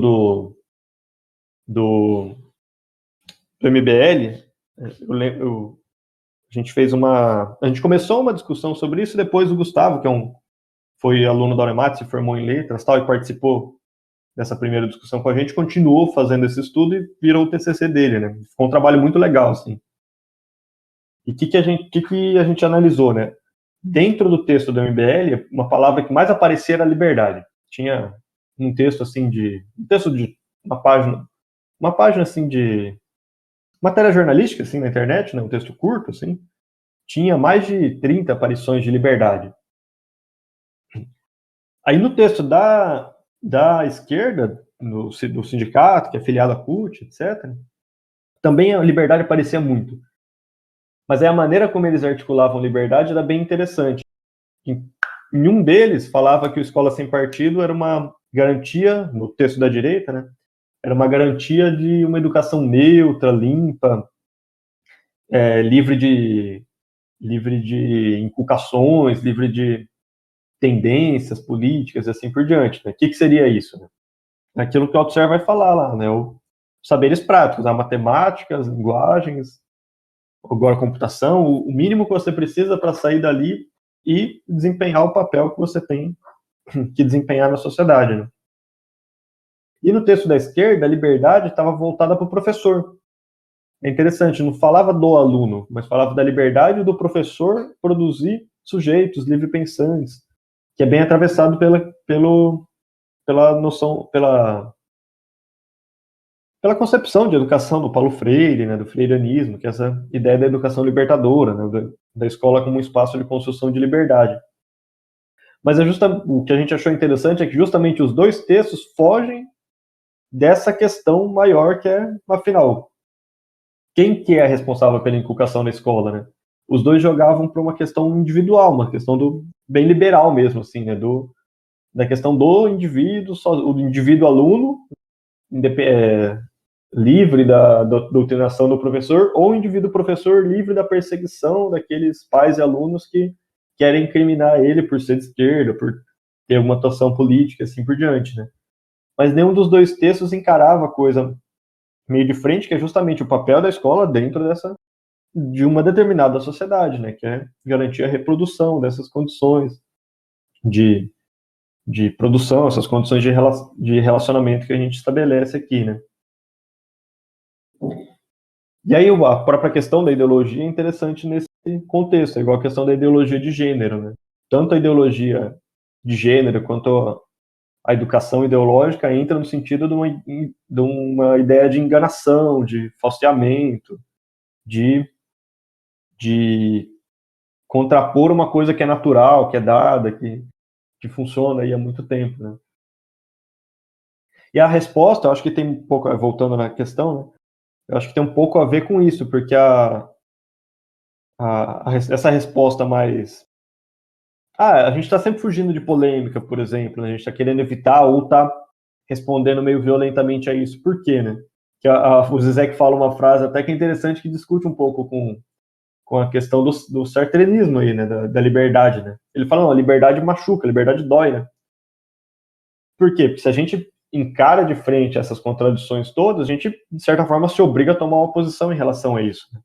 do MBL, a gente a gente começou uma discussão sobre isso, e depois o Gustavo, que foi aluno da Unemat, se formou em letras tal, e participou dessa primeira discussão com a gente, continuou fazendo esse estudo e virou o TCC dele, né? Ficou um trabalho muito legal, assim. E o que a gente analisou, né? Dentro do texto do MBL, uma palavra que mais aparecia era liberdade. Tinha um texto, assim, um texto de uma página, assim, de matéria jornalística, assim, na internet, né? Um texto curto, assim. Tinha mais de 30 aparições de liberdade. Aí no texto da esquerda, do sindicato, que é afiliado à CUT, etc., também a liberdade aparecia muito. Mas aí a maneira como eles articulavam liberdade era bem interessante. Em um deles, falava que o Escola Sem Partido era uma garantia, no texto da direita, né? Era uma garantia de uma educação neutra, limpa, livre de inculcações, livre de tendências políticas e assim por diante. Né? O que seria isso? Né? Aquilo que o Althusser vai falar lá, né? Os saberes práticos, a matemática, as linguagens, agora a computação, o mínimo que você precisa para sair dali e desempenhar o papel que você tem que desempenhar na sociedade. Né? E no texto da esquerda, a liberdade estava voltada para o professor. É interessante, não falava do aluno, mas falava da liberdade do professor produzir sujeitos livre-pensantes, que é bem atravessado pela noção, pela concepção de educação do Paulo Freire, né, do freirianismo, que é essa ideia da educação libertadora, né, da escola como um espaço de construção de liberdade. Mas o que a gente achou interessante é que justamente os dois textos fogem dessa questão maior que é, afinal, quem que é responsável pela inculcação na escola, né? Os dois jogavam para uma questão individual, uma questão bem liberal mesmo, assim, né? Da questão do indivíduo, o indivíduo aluno, livre da doutrinação do professor, ou o indivíduo professor livre da perseguição daqueles pais e alunos que querem incriminar ele por ser de esquerda, por ter uma atuação política, assim por diante, né? Mas nenhum dos dois textos encarava a coisa meio de frente, que é justamente o papel da escola dentro de uma determinada sociedade, né? Que é garantir a reprodução dessas condições de produção, essas condições de relacionamento que a gente estabelece aqui, né? E aí a própria questão da ideologia é interessante nesse contexto, é igual a questão da ideologia de gênero, né? Tanto a ideologia de gênero quanto a educação ideológica entra no sentido de uma ideia de enganação, de falseamento, de contrapor uma coisa que é natural, que é dada, que funciona aí há muito tempo, né? E a resposta, eu acho que tem um pouco, voltando na questão, né? Eu acho que tem um pouco a ver com isso, porque essa resposta mais... a gente está sempre fugindo de polêmica, por exemplo, né? A gente está querendo evitar ou está respondendo meio violentamente a isso. Por quê, né? Que o Zizek fala uma frase até que é interessante, que discute um pouco com a questão do sartrenismo aí, né? Da liberdade, né? Ele fala, não, a liberdade machuca, a liberdade dói, né? Por quê? Porque se a gente encara de frente essas contradições todas, a gente, de certa forma, se obriga a tomar uma posição em relação a isso. Né?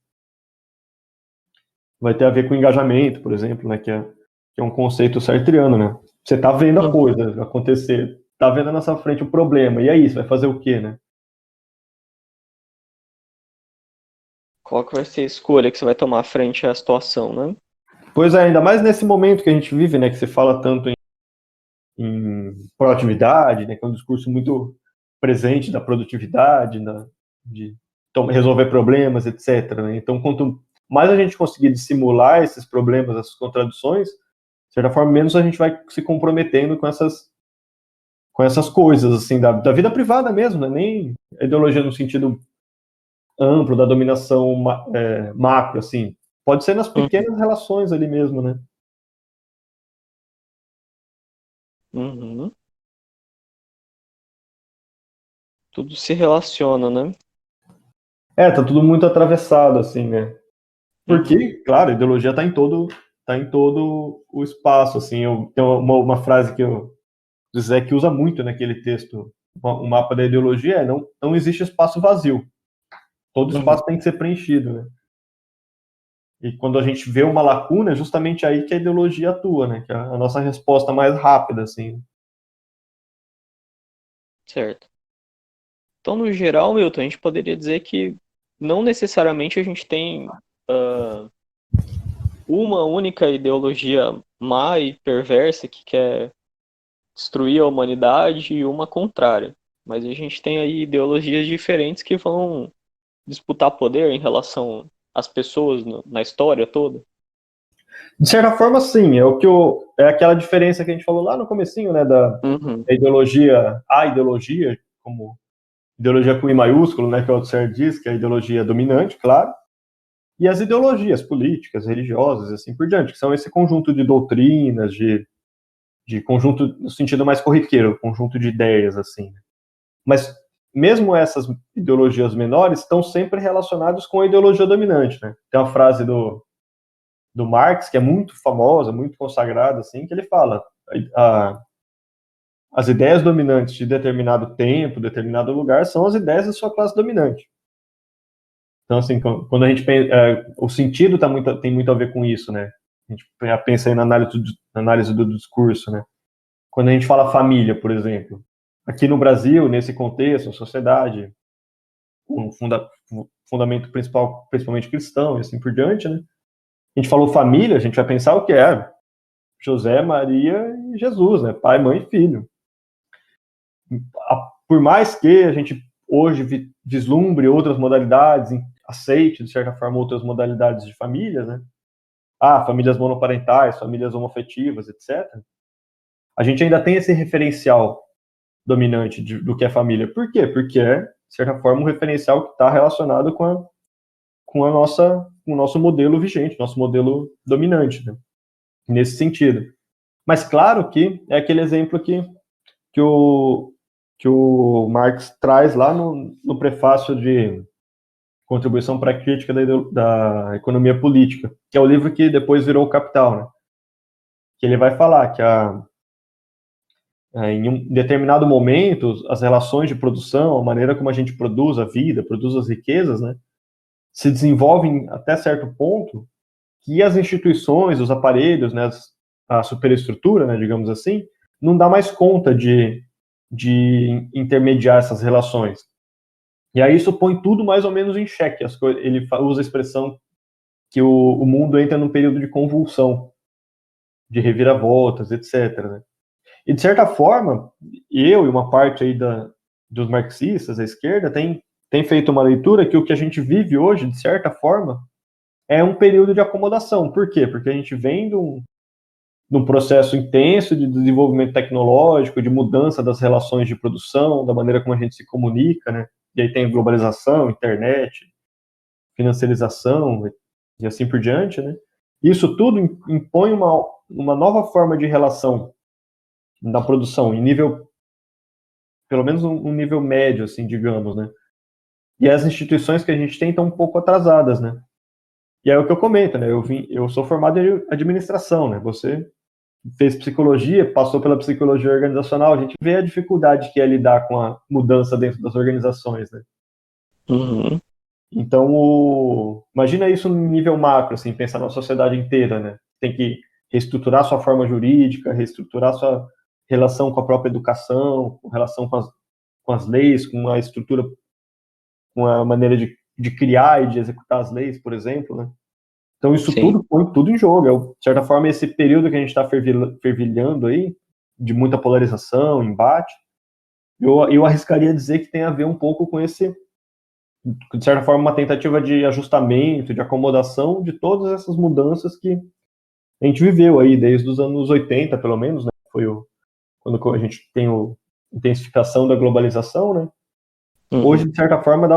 Vai ter a ver com engajamento, por exemplo, né? Que é um conceito sartreano, né? Você tá vendo a coisa acontecer, tá vendo na sua frente o problema, e aí, você vai fazer o quê, né? Qual que vai ser a escolha que você vai tomar frente à situação, né? Pois é, ainda mais nesse momento que a gente vive, né? Que se fala tanto em proatividade, né? Que é um discurso muito presente da produtividade, de resolver problemas, etc. Né? Então, quanto mais a gente conseguir dissimular esses problemas, essas contradições, de certa forma, menos a gente vai se comprometendo com essas coisas, assim, da vida privada mesmo, né? Nem a ideologia no sentido amplo da dominação macro, assim. Pode ser nas pequenas relações ali mesmo, né? Uhum. Tudo se relaciona, né? Tá tudo muito atravessado, assim, né? Porque, Uhum. claro, a ideologia tá em todo o espaço, assim. Tem uma frase que o Zizek usa muito naquele texto, o mapa da ideologia, não existe espaço vazio. Todo Uhum. espaço tem que ser preenchido, né? E quando a gente vê uma lacuna, é justamente aí que a ideologia atua, né? Que é a nossa resposta mais rápida, assim. Certo. Então, no geral, Milton, a gente poderia dizer que não necessariamente a gente tem uma única ideologia má e perversa que quer destruir a humanidade e uma contrária. Mas a gente tem aí ideologias diferentes que vão disputar poder em relação às pessoas na história toda. De certa forma, sim, é aquela diferença que a gente falou lá no comecinho, né, Uhum. da ideologia, a ideologia, como ideologia com I maiúsculo, né, que o Althusser diz, que é a ideologia dominante, claro, e as ideologias políticas, religiosas, assim por diante, que são esse conjunto de doutrinas, de conjunto, no sentido mais corriqueiro, conjunto de ideias, assim. Mas mesmo essas ideologias menores estão sempre relacionadas com a ideologia dominante, né? Tem uma frase do Marx, que é muito famosa, muito consagrada, assim, que ele fala: a, as ideias dominantes de determinado tempo, determinado lugar, são as ideias da sua classe dominante. Então, assim, quando a gente pensa, o sentido tem muito a ver com isso, né? A gente pensa aí na análise do discurso, né? Quando a gente fala família, por exemplo, aqui no Brasil, nesse contexto, sociedade, com fundamento principal, principalmente cristão e assim por diante, né? A gente falou família, a gente vai pensar o que é José, Maria e Jesus, né? Pai, mãe e filho. Por mais que a gente hoje vislumbre outras modalidades, aceite, de certa forma, outras modalidades de famílias, né? Famílias monoparentais, famílias homoafetivas, etc. A gente ainda tem esse referencial dominante do que é família. Por quê? Porque é, de certa forma, um referencial que está relacionado com o nosso modelo vigente, nosso modelo dominante, né? Nesse sentido. Mas claro que é aquele exemplo que o, que o Marx traz lá no prefácio de Contribuição para a Crítica da Economia Política, que é o livro que depois virou o Capital, né? Que ele vai falar que em um determinado momento, as relações de produção, a maneira como a gente produz a vida, produz as riquezas, né, se desenvolvem até certo ponto que as instituições, os aparelhos, né, a superestrutura, né, digamos assim, não dá mais conta de intermediar essas relações. E aí isso põe tudo mais ou menos em xeque. Ele usa a expressão que o mundo entra num período de convulsão, de reviravoltas, etc. Né? E, de certa forma, eu e uma parte aí dos marxistas, da esquerda, tem feito uma leitura que o que a gente vive hoje, de certa forma, é um período de acomodação. Por quê? Porque a gente vem de um processo intenso de desenvolvimento tecnológico, de mudança das relações de produção, da maneira como a gente se comunica, né? E aí tem globalização, internet, financiarização e assim por diante, né? Isso tudo impõe uma nova forma de relação na produção, em nível, pelo menos um nível médio, assim, digamos, né? E as instituições que a gente tem estão um pouco atrasadas, né? E é o que eu comento, né? Eu sou formado em administração, né? Você fez psicologia, passou pela psicologia organizacional, a gente vê a dificuldade que é lidar com a mudança dentro das organizações, né? Uhum. Então, imagina isso no nível macro, assim, pensar na sociedade inteira, né? Tem que reestruturar sua forma jurídica, reestruturar sua relação com a própria educação, com relação com as leis, com a estrutura, com a maneira de criar e de executar as leis, por exemplo, né? Então, isso Sim. tudo põe tudo em jogo. De certa forma, esse período que a gente está fervilhando aí, de muita polarização, embate, eu arriscaria dizer que tem a ver um pouco com esse, de certa forma, uma tentativa de ajustamento, de acomodação de todas essas mudanças que a gente viveu aí desde os anos 80, pelo menos, né? Quando a gente tem a intensificação da globalização, né? Hoje, Uhum. de certa forma,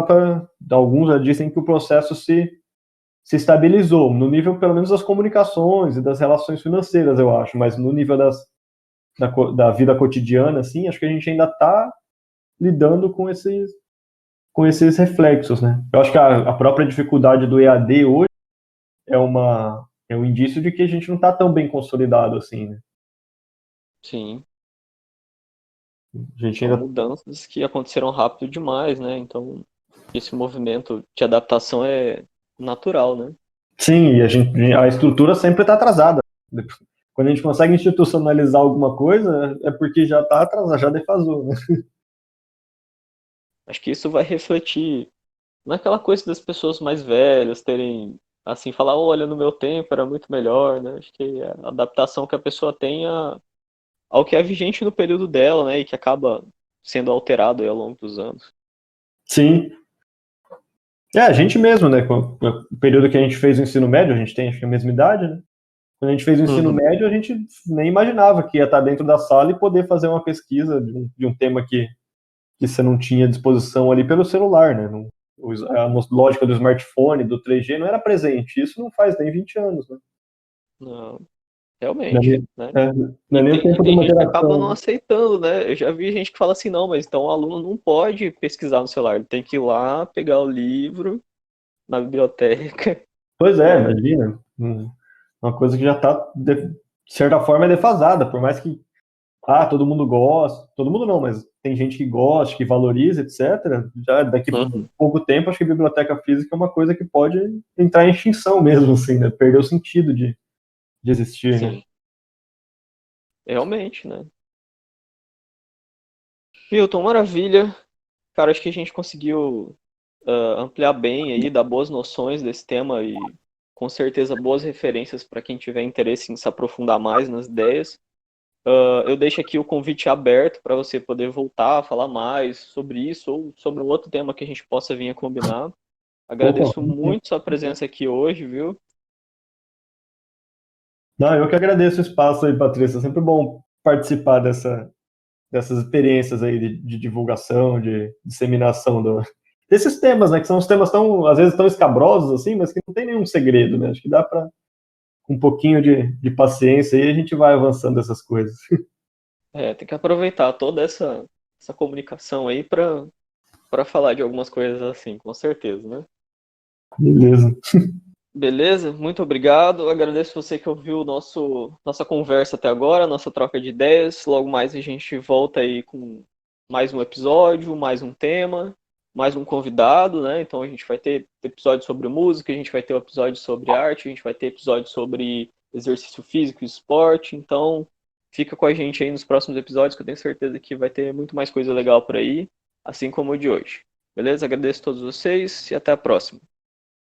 alguns já dizem que o processo se estabilizou, no nível, pelo menos, das comunicações e das relações financeiras, eu acho, mas no nível da vida cotidiana, assim, acho que a gente ainda está lidando com esses reflexos, né? Eu acho que a própria dificuldade do EAD hoje é um indício de que a gente não está tão bem consolidado assim, né? Sim, A gente são ainda. mudanças que aconteceram rápido demais, né? Então, esse movimento de adaptação é natural, né? Sim, e a estrutura sempre está atrasada. Quando a gente consegue institucionalizar alguma coisa, é porque já está atrasado, já defasou, né? Acho que isso vai refletir naquela coisa das pessoas mais velhas terem, assim, falar, olha, no meu tempo era muito melhor, né? Acho que a adaptação que a pessoa tem ao que é vigente no período dela, né? E que acaba sendo alterado aí ao longo dos anos. Sim. A gente mesmo, né? O período que a gente fez o ensino médio, a gente tem acho que a mesma idade, né? Quando a gente fez o ensino Uhum. médio, a gente nem imaginava que ia estar dentro da sala e poder fazer uma pesquisa de um tema que você não tinha disposição ali pelo celular, né? Não, a lógica do smartphone, do 3G, não era presente. Isso não faz nem 20 anos, né? Não, Não é realmente, nem, né? não E é nem o tem, tempo de tem uma gente que acaba não geração. aceitando, né? Eu já vi gente que fala assim, não, mas então o aluno não pode pesquisar no celular, ele tem que ir lá, pegar o livro na biblioteca, Pois é, né? imagina. Uma coisa que já está, de certa forma, é defasada, por mais que todo mundo gosta, todo mundo não, mas tem gente que gosta, que valoriza, etc. Já daqui a Uhum. pouco tempo, acho que a biblioteca física é uma coisa que pode entrar em extinção mesmo, assim, né? Perder o sentido de existir, né? Sim, realmente, né? Milton, maravilha. Cara, acho que a gente conseguiu ampliar bem aí, dar boas noções desse tema e com certeza boas referências para quem tiver interesse em se aprofundar mais nas ideias. Eu deixo aqui o convite aberto para você poder voltar a falar mais sobre isso ou sobre um outro tema que a gente possa vir a combinar. Opa, Agradeço muito sua presença aqui hoje, viu? não, eu que agradeço o espaço aí, Patrícia. É sempre bom participar dessas experiências aí de divulgação, de disseminação desses temas, né? Que são os temas tão, às vezes, tão escabrosos assim, mas que não tem nenhum segredo, né? Acho que dá para com um pouquinho de paciência e a gente vai avançando essas coisas. Tem que aproveitar toda essa comunicação aí para falar de algumas coisas assim, com certeza, né? Beleza. Beleza? Muito obrigado. Agradeço você que ouviu nossa conversa até agora, nossa troca de ideias. Logo mais a gente volta aí com mais um episódio, mais um tema, mais um convidado, né? Então a gente vai ter episódio sobre música, a gente vai ter episódio sobre arte, a gente vai ter episódio sobre exercício físico e esporte. Então fica com a gente aí nos próximos episódios que eu tenho certeza que vai ter muito mais coisa legal por aí, assim como o de hoje. Beleza? Agradeço a todos vocês e até a próxima.